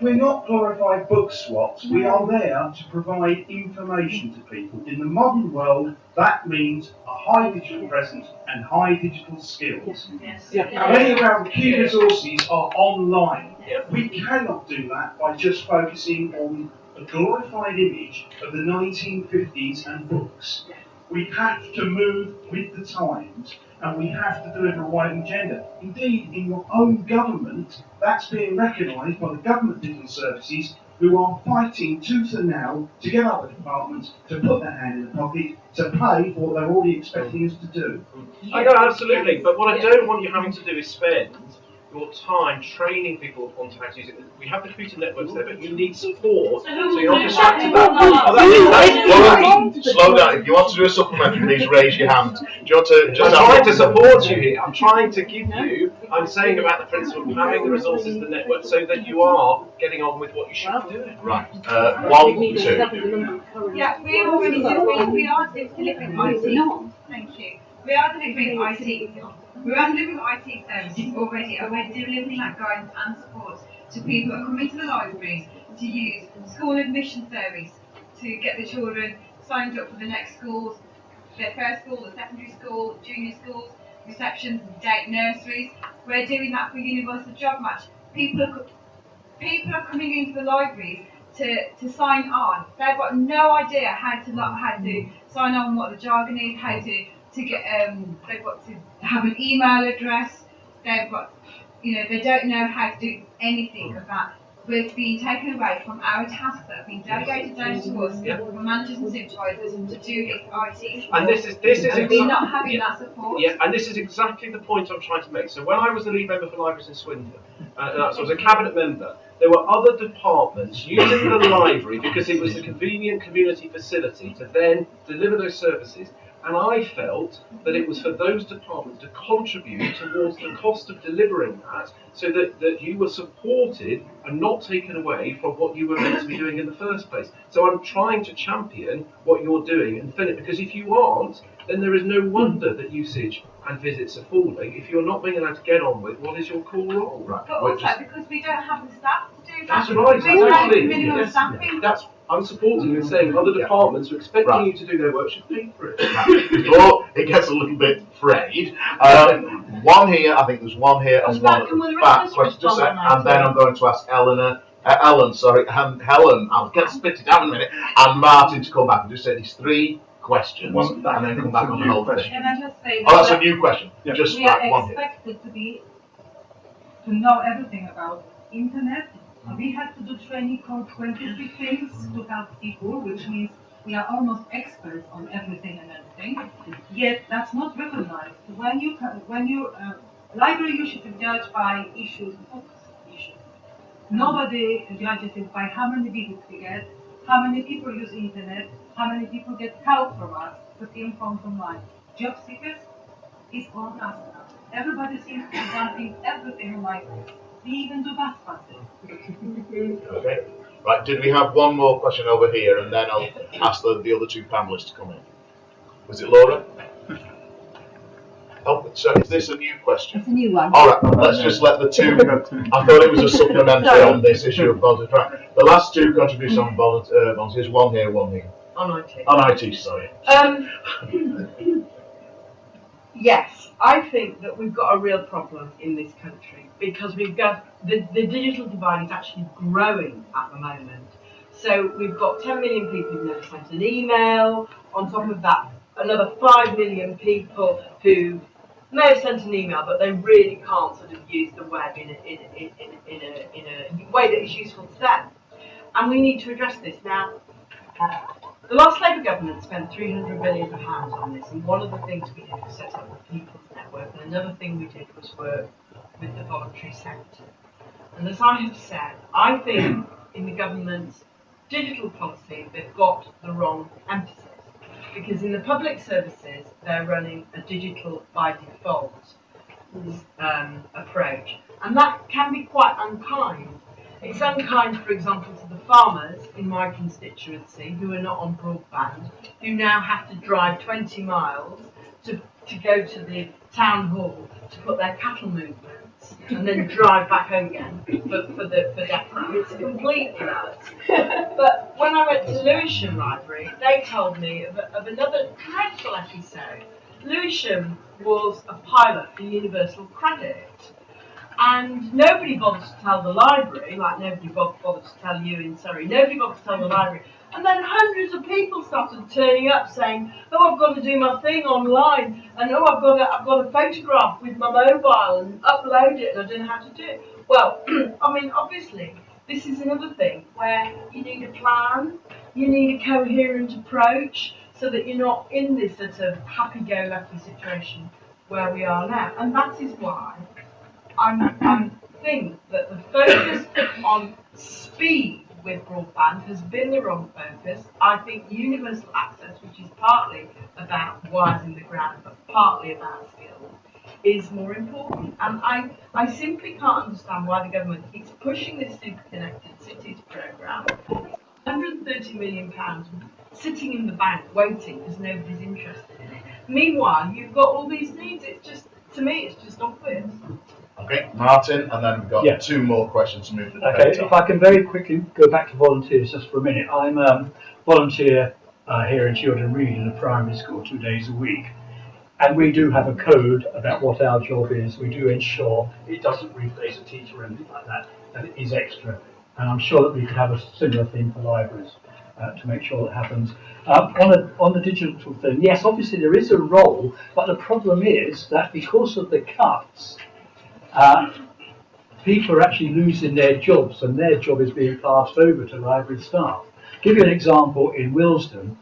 We're not glorified book swaps. We are there to provide information to people. In the modern world, that means a high digital presence and high digital skills. Yes. Many of our key resources are online. We cannot do that by just focusing on a glorified image of the 1950s and books. We have to move with the times, and we have to deliver a widening agenda. Indeed, in your own government, that's being recognised by the government digital services, who are fighting tooth and nail to get other departments to put their hand in the pocket to pay for what they're already expecting us to do. I know, absolutely, but what I don't want you having to do is spend your time training people on how to use it. We have the computer networks there, but you need support, so you're not distracted. Slow down. If you want to do a supplementary, please raise your hand. Do you want to just? I'm trying to support you here. I'm trying to give you. I'm saying about the principle of having the resources, the network, so that you are getting on with what you should be doing. Right. 1, 2. Yeah, we are already we are delivering IT. Thank you. We are delivering IT. We are delivering IT services already, and we're delivering that guidance and support to people who are coming to the libraries to use school admission service to get the children signed up for the next schools, their first school, the secondary school, junior schools, receptions, date nurseries. We're doing that for Universal Job Match. People are coming into the libraries to sign on. They've got no idea how to sign on, what the jargon is, how to get they've got to have an email address. They've got they don't know how to do anything of that. We're being taken away from our tasks that have been delegated down to us from managers and supervisors to do this IT. And this is we're not having that support. Yeah, and this is exactly the point I'm trying to make. So when I was the lead member for libraries in Swindon, so I was a cabinet member, there were other departments using the library because it was a convenient community facility to then deliver those services. And I felt that it was for those departments to contribute towards the cost of delivering that, so that you were supported and not taken away from what you were meant to be doing in the first place. So I'm trying to champion what you're doing and fill it, because if you aren't, then there is no wonder that usage and visits are falling. If you're not being allowed to get on with, what is your core role? But also because we don't have the staff to do that. That's right, We don't have exactly. minimum Yes. staffing. I'm supporting you and saying other departments who are expecting you to do their work should pay for it. Before it gets a little bit frayed, one here, I think there's one here and one at the back. Just and then I'm going to ask Ellen, and Helen, I'll get split it down in a minute, and Martin to come back and just say these 3 questions, and then come back on the whole thing. Can I just say Oh, that's a new question. Yeah. Just we are one here. expected to know everything about internet. We had to do training called 23 things to help people, which means we are almost experts on everything and anything. Yet that's not recognized. When you library you should be judged by issues, books issues. Nobody judges it by how many visits we get, how many people use internet, how many people get help from us to be informed online. Job seekers is on us now. Everybody seems to be dumping everything on libraries. We even do bus passes. Okay. Right, did we have one more question over here, and then I'll ask the other 2 panellists to come in. Was it Laura? Oh, so is this a new question? It's a new one. All right, let's just let the two. I thought it was a supplementary on this issue of volunteers. Right, the last two contributions on volunteers, one here, one here. On IT. On IT, sorry. Yes, I think that we've got a real problem in this country because we've got the digital divide is actually growing at the moment. So we've got 10 million people who've never sent an email. On top of that, another 5 million people who may have sent an email, but they really can't sort of use the web in a way that is useful to them. And we need to address this now. The last Labour government spent £300 million on this, and one of the things we did was set up the People's Network, and another thing we did was work with the voluntary sector. And as I have said, I think in the government's digital policy, they've got the wrong emphasis. Because in the public services, they're running a digital by default approach. And that can be quite unkind. It's unkind, for example, to the farmers in my constituency who are not on broadband, who now have to drive 20 miles to go to the town hall to put their cattle movements and then drive back home again for deafening. It's completely nuts. But when I went to Lewisham Library, they told me of another dreadful episode. Lewisham was a pilot for Universal Credit. And nobody bothered to tell the library, like nobody bothered to tell you in Surrey, nobody bothered to tell the library. And then hundreds of people started turning up saying, oh, I've got to do my thing online, and oh, I've got a photograph with my mobile and upload it, and I don't know how to do it. Well, I mean, obviously, this is another thing where you need a plan, you need a coherent approach, so that you're not in this sort of happy-go-lucky situation where we are now. And that is why I think that the focus on speed with broadband has been the wrong focus. I think universal access, which is partly about wires in the ground, but partly about skills, is more important. And I simply can't understand why the government keeps pushing this Super Connected Cities programme. £130 million sitting in the bank waiting because nobody's interested in it. Meanwhile, you've got all these needs. It's just, to me, it's just obvious. Okay, Martin, and then we've got two more questions to move to the Okay, if I can very quickly go back to volunteers just for a minute. I'm a volunteer here in Children Read in a primary school 2 days a week. And we do have a code about what our job is. We do ensure it doesn't replace a teacher or anything like that, that it is extra. And I'm sure that we could have a similar thing for libraries to make sure that happens. On the digital thing, yes, obviously there is a role, but the problem is that because of the cuts, people are actually losing their jobs, and their job is being passed over to library staff. Give you an example in Willesden,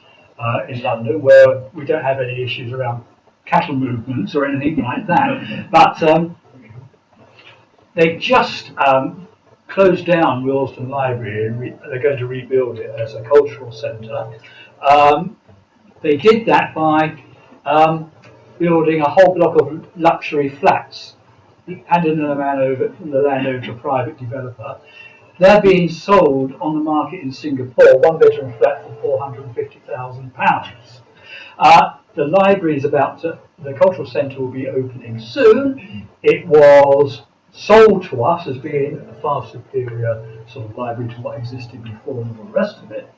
in London, where we don't have any issues around cattle movements or anything like that, but they just closed down Willesden Library, and they're going to rebuild it as a cultural centre. They did that by building a whole block of luxury flats, handing the land over from the land over to a private developer. They're being sold on the market in Singapore, one-bedroom flat for £450,000. The library is the cultural centre will be opening soon. It was sold to us as being a far superior sort of library to what existed before and all the rest of it.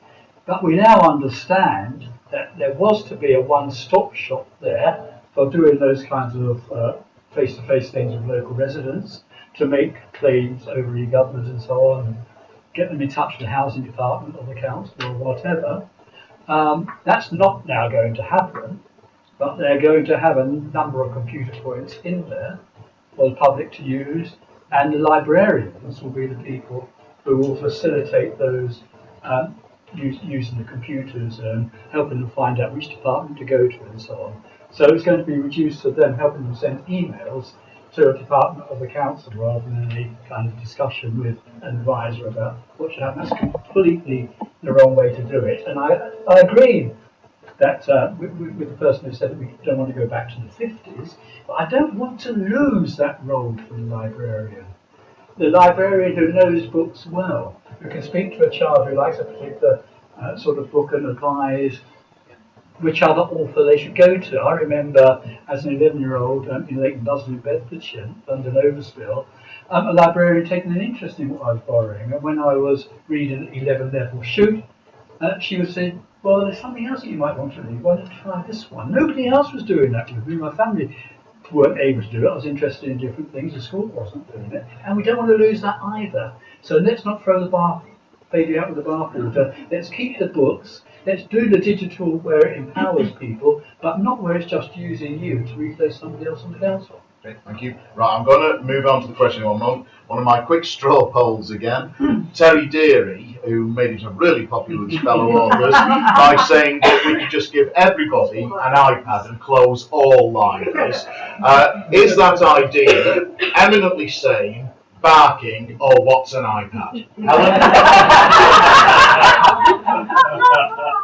But we now understand that there was to be a one-stop shop there for doing those kinds of face-to-face things with local residents, to make claims over e-government and so on, and get them in touch with the housing department or the council or whatever. That's not now going to happen, but they're going to have a number of computer points in there for the public to use, and the librarians will be the people who will facilitate those using the computers and helping them find out which department to go to and so on. So it's going to be reduced to them helping them send emails to a department of the council rather than any kind of discussion with an advisor about what should happen. That's completely the wrong way to do it. And I agree that with the person who said that we don't want to go back to the 50s, but I don't want to lose that role for the librarian. The librarian who knows books well, who can speak to a child who likes a particular sort of book and advise which other author they should go to. I remember as an 11-year-old in Leighton Buzzard in Bedfordshire, London Overspill, a librarian taking an interest in what I was borrowing. And when I was reading 11 Level Shoot, she was saying, well, there's something else that you might want to read. Why don't you try this one? Nobody else was doing that with me. My family weren't able to do it. I was interested in different things. The school wasn't doing it. And we don't want to lose that either. So let's not throw the baby out with the bathwater. Let's keep the books. Let's do the digital where it empowers people, but not where it's just using you to replace somebody else on the council. Okay, thank you. Right, I'm going to move on to the question in one moment. One of my quick straw polls again. Terry Deary, who made it really popular with his fellow authors by saying that we could just give everybody an iPad and close all libraries. Is that idea eminently sane, barking, or what's an iPad? Helen?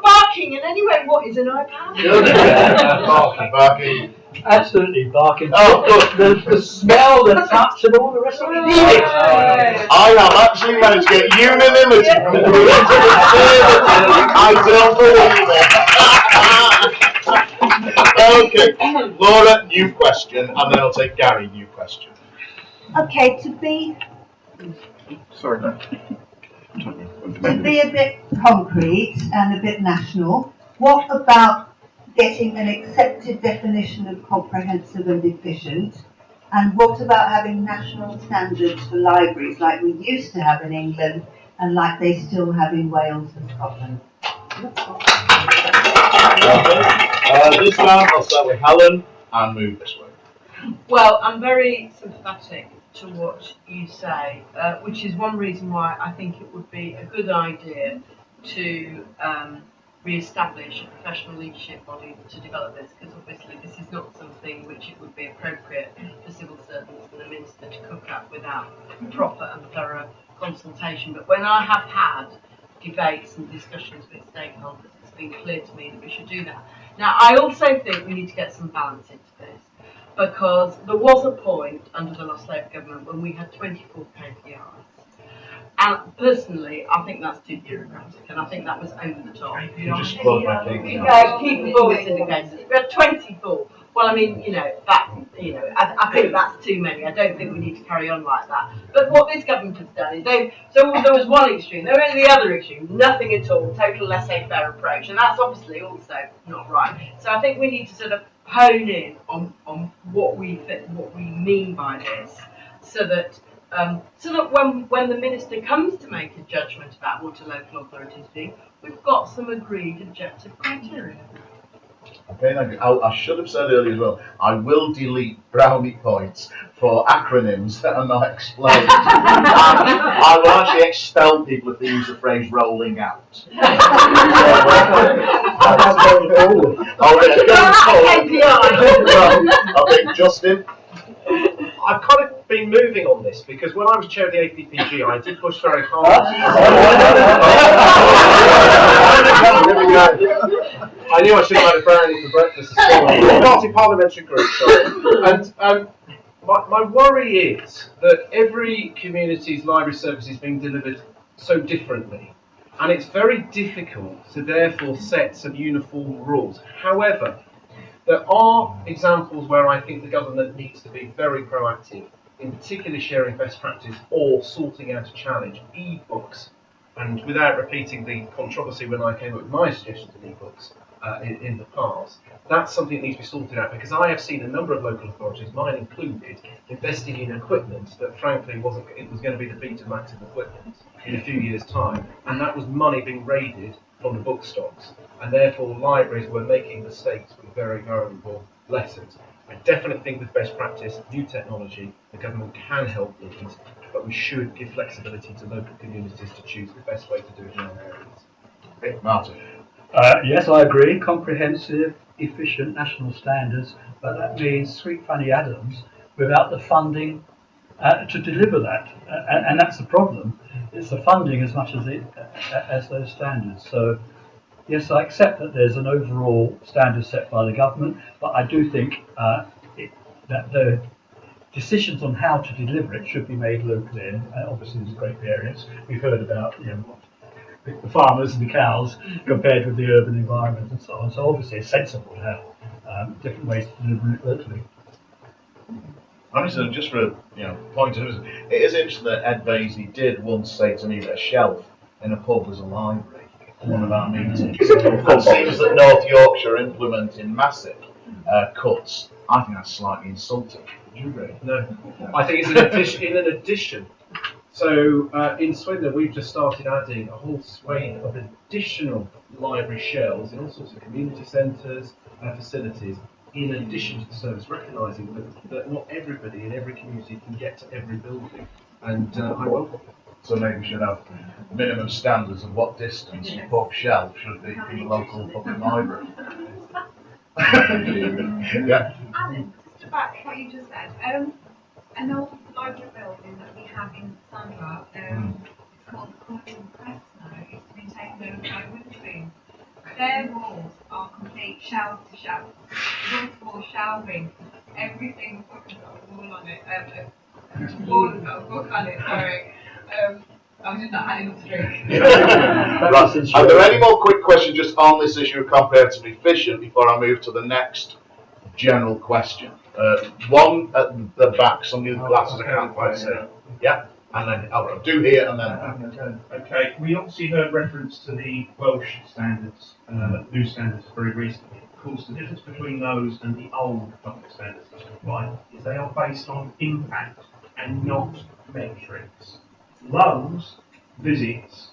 Barking, and anyway, what is an iPad? Barking. Absolutely, barking. Oh, good. The smell, the touch, and all the rest of it. I have actually managed to get unanimity from the group to the I don't believe it. Okay, Laura, new question, and then I'll take Gary, new question. Okay, to be a bit concrete and a bit national, what about getting an accepted definition of comprehensive and efficient? And what about having national standards for libraries like we used to have in England and like they still have in Wales and Scotland? This round I'll start with Helen and move this way. Well, I'm very sympathetic to what you say, which is one reason why I think it would be a good idea to re-establish a professional leadership body to develop this, because obviously this is not something which it would be appropriate for civil servants and the minister to cook up without proper and thorough consultation. But when I have had debates and discussions with stakeholders, it's been clear to me that we should do that. Now, I also think we need to get some balance into this, because there was a point under the last Labour government when we had 24 KPIs. And personally, I think that's too bureaucratic, and I think that was over the top. You just quote my Key performance indicators. We had 24. Well, I mean, I think that's too many. I don't think we need to carry on like that. But what this government has done is so there was one extreme, there was the other extreme, nothing at all, total laissez-faire approach, and that's obviously also not right. So I think we need to sort of hone in on what we mean by this, so that when the minister comes to make a judgment about what a local authority is doing, we've got some agreed objective criteria. Okay, thank you. I should have said earlier as well, I will delete brownie points for acronyms that are not explained. And I will actually expel people if they use the phrase rolling out. Okay, Justin. I've kind of been moving on this because when I was chair of the APPG, I did push very hard. I knew I should have had a brownie for breakfast this morning. Party parliamentary group, sorry. And my worry is that every community's library service is being delivered so differently, and it's very difficult to therefore set some uniform rules. However, there are examples where I think the government needs to be very proactive, in particularly sharing best practice or sorting out a challenge. E-books, and without repeating the controversy when I came up with my suggestions of e-books in the past, that's something that needs to be sorted out, because I have seen a number of local authorities, mine included, investing in equipment that frankly was going to be the Betamax of equipment in a few years' time, and that was money being raided from the book stocks, and therefore libraries were making mistakes with very valuable lessons. I definitely think with best practice, new technology, the government can help these, but we should give flexibility to local communities to choose the best way to do it in their areas. Okay, Martin. Yes, I agree. Comprehensive, efficient national standards, but that means Sweet Fanny Adams without the funding to deliver that, and that's the problem. It's the funding as much as those standards. So, yes, I accept that there's an overall standard set by the government, but I do think that the decisions on how to deliver it should be made locally. And obviously, there's great variance. We've heard about the farmers and the cows compared with the urban environment and so on. So obviously it's sensible to have different ways to deliver it locally. Honestly, just for point of it is interesting that Ed Vasey did once say to me that a shelf in a pub was a library at one of our meetings. It seems that North Yorkshire are implementing massive cuts. I think that's slightly insulting. Would you agree? No, I think it's in an addition. So in Swindon, we've just started adding a whole swathe of additional library shelves in all sorts of community centres and facilities, in addition to the service, recognising that not everybody in every community can get to every building. And I welcome it. So maybe we should have minimum standards of what distance your pub shelf should be from the local public library. Yeah. Alan, just to back what you just said, an old library building that we have in Sandra, it's called the Courting Press now, it's been taken over by Witherspoon. Their walls are complete shelf to shelf, wall-to-wall shelving, everything's got a wall on it, wall has got a book on it, sorry. I was just not had enough to drink. Right. Are there any more quick questions just on this issue of comprehensively efficient before I move to the next general question? One at the back, somebody with glasses I can't quite see. Yeah, and then I'll do here and then. Okay, we obviously heard reference to the Welsh standards, new standards very recently. Of course, the difference between those and the old public standards, right, is they are based on impact and not metrics. Those visits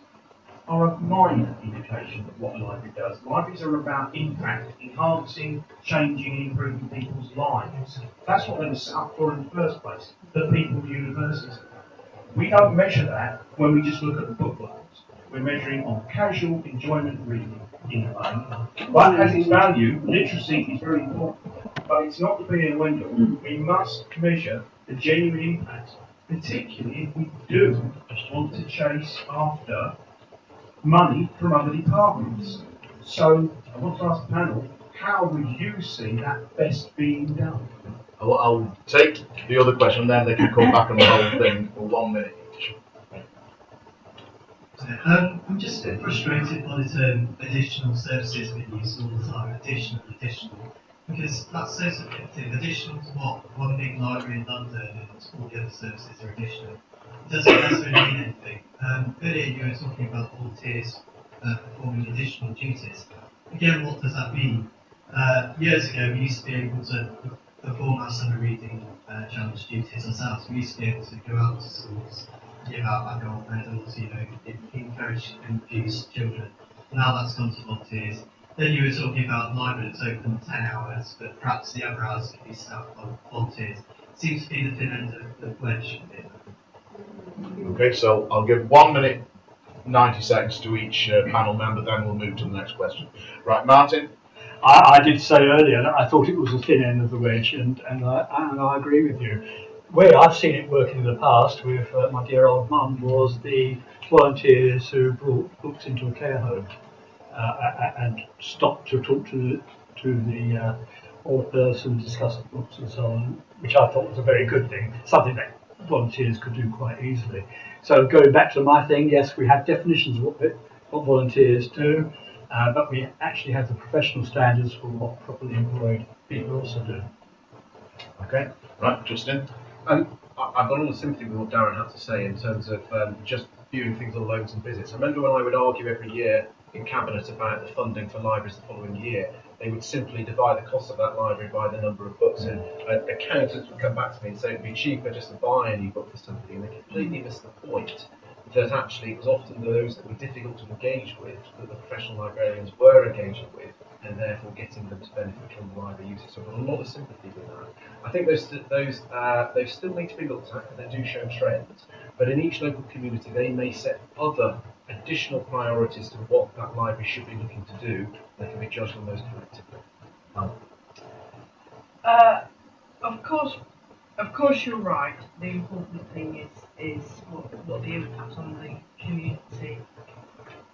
are a minor indication of what a library does. Libraries are about impact, enhancing, changing, improving people's lives. That's what they were set up for in the first place, the people's university. We don't measure that when we just look at the book loads. We're measuring on casual enjoyment reading in the main. One has its value, literacy is very important, but it's not the be and end all. We must measure the genuine impact, particularly if we do want to chase after money from other departments. So I want to ask the panel, how would you see that best being done? I'll take the other question, and then they can come back on the whole thing for 1 minute each. I'm just a bit frustrated by the term additional services being used all the time. Additional, because that's so subjective. Additional to what? One big library in London and all the other services are additional. It doesn't necessarily mean anything. Earlier you were talking about volunteers performing additional duties. Again, what does that mean? Years ago, we used to be able to perform our summer reading challenge duties ourselves. We used to be able to go out to schools, give out adult medals, encourage and infuse children. Now that's gone to volunteers. Then you were talking about the library that's open 10 hours, but perhaps the other hours could be staffed by volunteers. Seems to be the thin end of the wedge. Okay, so I'll give 1 minute, 90 seconds to each panel member, then we'll move to the next question. Right, Martin? I did say earlier that I thought it was the thin end of the wedge, and I agree with you. Where I've seen it working in the past with my dear old mum was the volunteers who brought books into a care home and stopped to talk to the old person, discuss the books and so on, which I thought was a very good thing, something that volunteers could do quite easily. So going back to my thing, yes, we have definitions of what volunteers do, but we actually have the professional standards for what properly employed people also do. Okay, right, Justin? I've got all the sympathy with what Darren had to say in terms of just viewing things on loans and visits. I remember when I would argue every year in Cabinet about the funding for libraries the following year, they would simply divide the cost of that library by the number of books, and accountants would come back to me and say it would be cheaper just to buy a new book for somebody, and they completely missed the point that actually it was often those that were difficult to engage with that the professional librarians were engaging with, and therefore getting them to benefit from the library usage. So I've got a lot of sympathy with that. I think those still need to be looked at, and they do show trends. But in each local community, they may set other additional priorities to what that library should be looking to do. They can be judged on those collectively. Of course, you're right. The important thing is what the impact on the community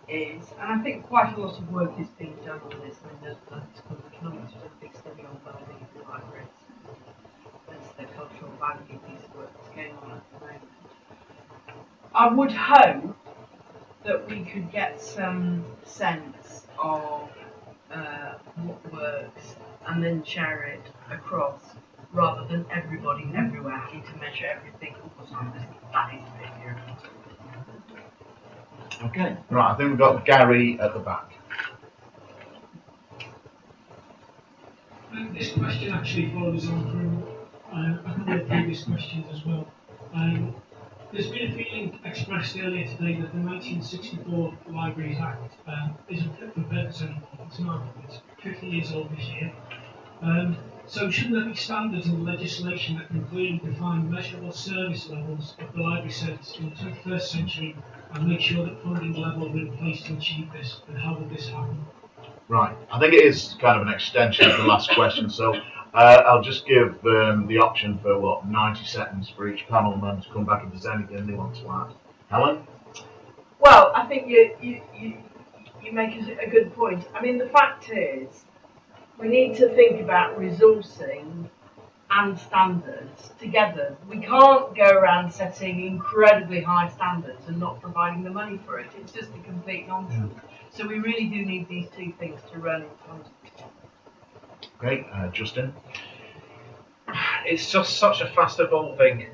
is, and I think quite a lot of work is being done on this. I mean, the School of Economics has done a big study on well-being in libraries. There's the cultural value piece of work that's going on at the moment. I would hope that we could get some sense of what works and then share it across, rather than everybody everywhere having to measure everything all the time. That is a bit irritating. Okay. Right, I think we've got Gary at the back. This question actually follows on from a couple of previous questions as well. There's been a feeling expressed earlier today that the 1964 Libraries Act isn't fit for purpose anymore. It's not. It's 50 years old this year. So shouldn't there be standards in legislation that can clearly define measurable service levels of the library service in the 21st century and make sure that funding levels are in place to achieve this? And how would this happen? Right, I think it is kind of an extension of the last question, so I'll just give the option for 90 seconds for each panel member to come back if there's anything they want to add. Helen? Well, I think you make a good point. I mean, the fact is, we need to think about resourcing and standards together. We can't go around setting incredibly high standards and not providing the money for it. It's just a complete nonsense. So we really do need these two things to run in tandem. Okay, Justin? It's just such a fast evolving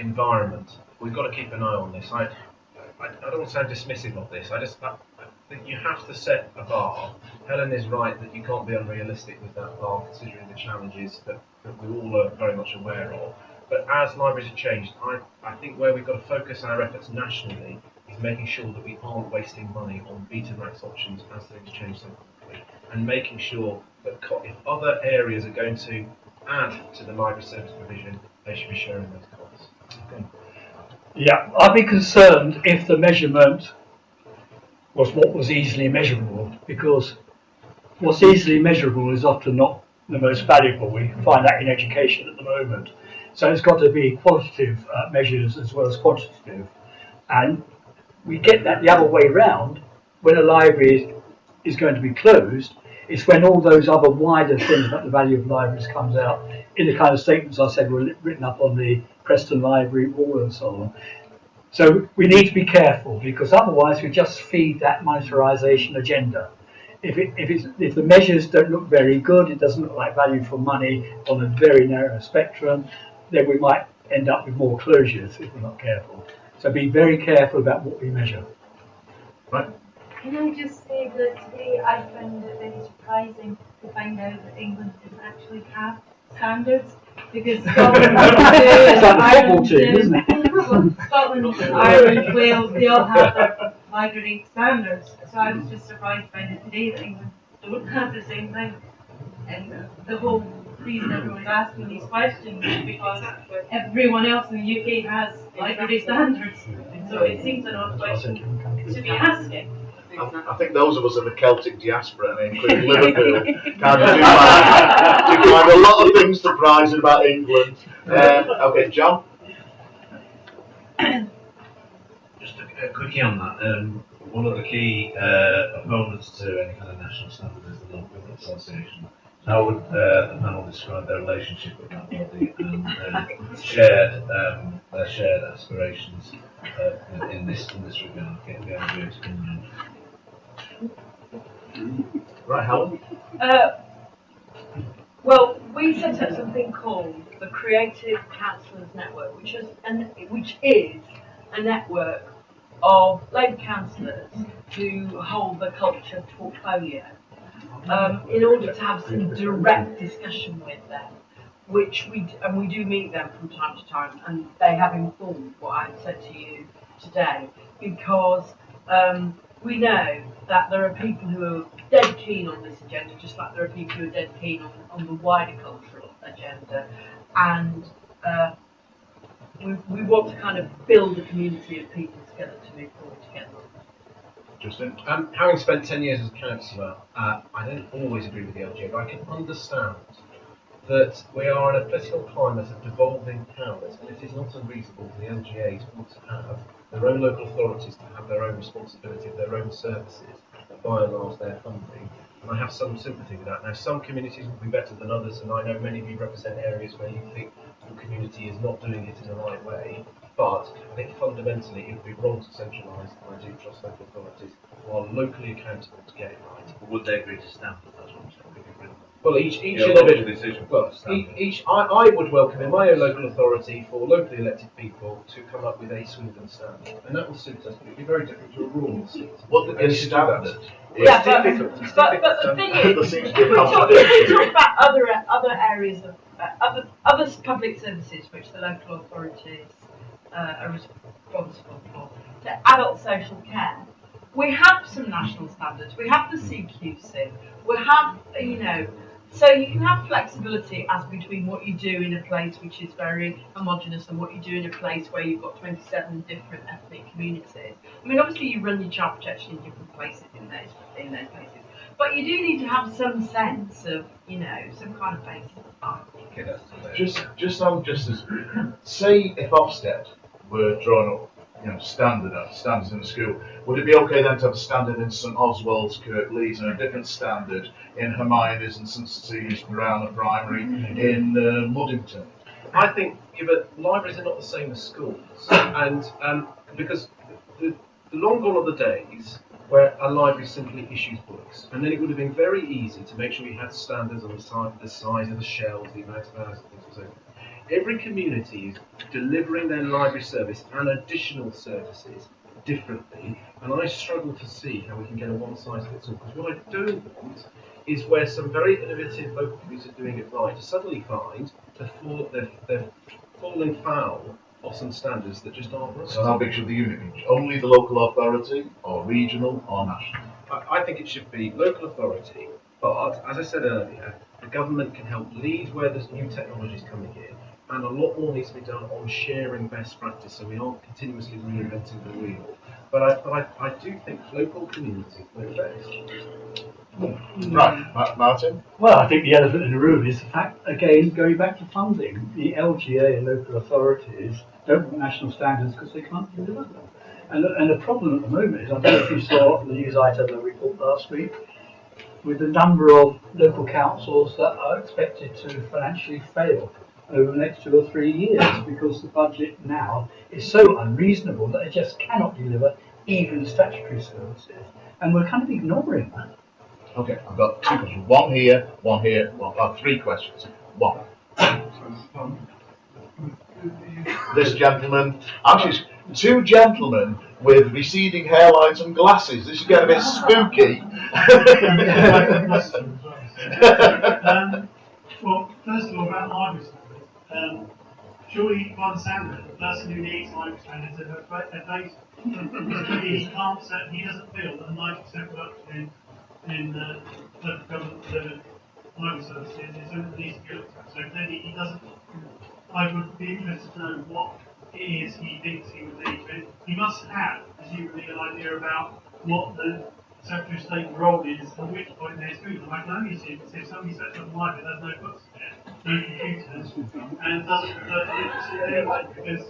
environment. We've got to keep an eye on this. I don't want to sound dismissive of this. I think you have to set a bar. Helen is right that you can't be unrealistic with that bar, considering the challenges that we all are very much aware of. But as libraries have changed, I think where we've got to focus our efforts nationally is making sure that we aren't wasting money on Betamax options as things change so quickly, and making sure that if other areas are going to add to the library service provision, they should be sharing those costs. Okay. Yeah, I'd be concerned if the measurement was what was easily measurable, because what's easily measurable is often not the most valuable. We find that in education at the moment. So it's got to be qualitative measures as well as quantitative. And we get that the other way round. When a library is going to be closed, it's when all those other wider things about the value of libraries comes out in the kind of statements I said were written up on the Preston Library wall and so on. So we need to be careful, because otherwise we just feed that monetarisation agenda. If the measures don't look very good, it doesn't look like value for money on a very narrow spectrum, then we might end up with more closures if we're not careful. So be very careful about what we measure. Right. Can I just say that today I found it very surprising to find out that England didn't actually have standards, because Scotland, Scotland, Ireland, Wales, they all have their library standards. So I was just surprised to find out today that England don't have the same thing. And the whole reason everyone's asking these questions is because everyone else in the UK has library standards. So it seems an odd question to be asking. I think those of us in the Celtic diaspora, including Liverpool, kind of do find a lot of things surprising about England. Okay, John? Just a quickie on that. One of the key opponents to any kind of national standard is the Local Government Association. How would the panel describe their relationship with that body and their shared aspirations in this regard, getting the idea to come around? Right, Helen? Well, we set up something called the Creative Councillors Network, which is a network of Labour councillors who hold the culture portfolio, in order to have some direct discussion with them, which we do meet them from time to time, and they have informed what I said to you today, because we know that there are people who are dead keen on this agenda, just like there are people who are dead keen on the wider cultural agenda, and we want to kind of build a community of people together to move forward together. Justin? Having spent 10 years as a councillor, I don't always agree with the LGA, but I can understand that we are in a political climate of devolving powers, and it is not unreasonable for the LGA to want to have their own local authorities to have their own responsibility of their own services, and by and large their funding. And I have some sympathy with that. Now, some communities will be better than others, and I know many of you represent areas where you think the community is not doing it in the right way. But I think fundamentally it would be wrong to centralise, and I do trust local authorities who are locally accountable to get it right. But would they agree to standards? That's what I'm saying. Well, each Yeah, individual decision. well, I would welcome in my own local authority for locally elected people to come up with a Swindon standard, and that will suit us. But it'd be very different to a rural city. What would be a standard? Yeah, It's difficult. It's but difficult. the thing There is, seems if to be we a talk about other areas of other public services which the local authorities are responsible for, the adult social care, we have some national standards. We have the CQC. We have, so you can have flexibility as between what you do in a place which is very homogenous and what you do in a place where you've got 27 different ethnic communities. I mean, obviously you run your child protection in different places in those places, but you do need to have some sense of, some kind of basis. Okay, that's Just as say if Ofsted were drawing up, standards in the school, would it be okay then to have a standard in St Oswald's, Kirklees, and a different standard in Hermione's and St Cecilia's Brown Primary in Muddington? I think, but libraries are not the same as schools, and because the long gone are the days where a library simply issues books, and then it would have been very easy to make sure you had standards on the size of the shelves, the amount of hours, and things and so forth. Every community is delivering their library service and additional services differently, and I struggle to see how we can get a one-size-fits-all, because what I don't want is where some very innovative local communities are doing it right to suddenly find they're falling foul of some standards that just aren't right. So how big should the unit be? Only the local authority, or regional, or national? I think it should be local authority, but as I said earlier, the government can help lead where there's new technologies coming in, and a lot more needs to be done on sharing best practice, so we aren't continuously reinventing the wheel. But I do think local communities know best. Right, Martin? Well, I think the elephant in the room is the fact, again, going back to funding, the LGA and local authorities don't want national standards because they can't deliver them. And the problem at the moment is, I don't know if you saw the news item that we report last week, with the number of local councils that are expected to financially fail over the next 2 or 3 years because the budget now is so unreasonable that it just cannot deliver even statutory services. And we're kind of ignoring that. Okay, I've got 2 questions. One here, one. 3 questions. One. This gentleman, actually, 2 gentlemen with receding hairlines and glasses. This is getting a bit spooky. Well, first of all, about library standards. Surely one standard, the person who needs library standards is a data. He doesn't feel that 90% reduction in the local government delivered library services is something that needs to be looked at. So clearly he doesn't. I would be interested to know what it is he thinks he would need. He must have, presumably, an idea about what the Secretary of State role is, at which point there's food. And I can only assume that if somebody sets up a library, there's no books in it, no computers, and doesn't refer to literacy anyway, because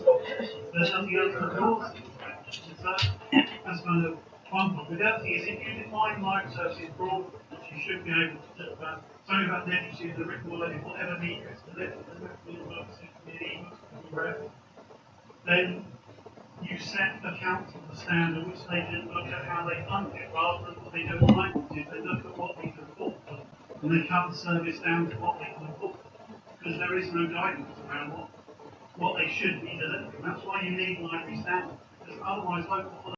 there's nothing else that calls it. So that's kind of one point. But the other thing is, if you define library services broadly, which you should be able to do, something about literacy in the written word in whatever media it's delivered, books, wherever, then you set the council the standard which they then look at how they fund it, rather than what they do in languages. They look at what they can afford, and they cut the service down to what they can afford, because there is no guidance around what they should be delivering. That's why you need library standards, because otherwise local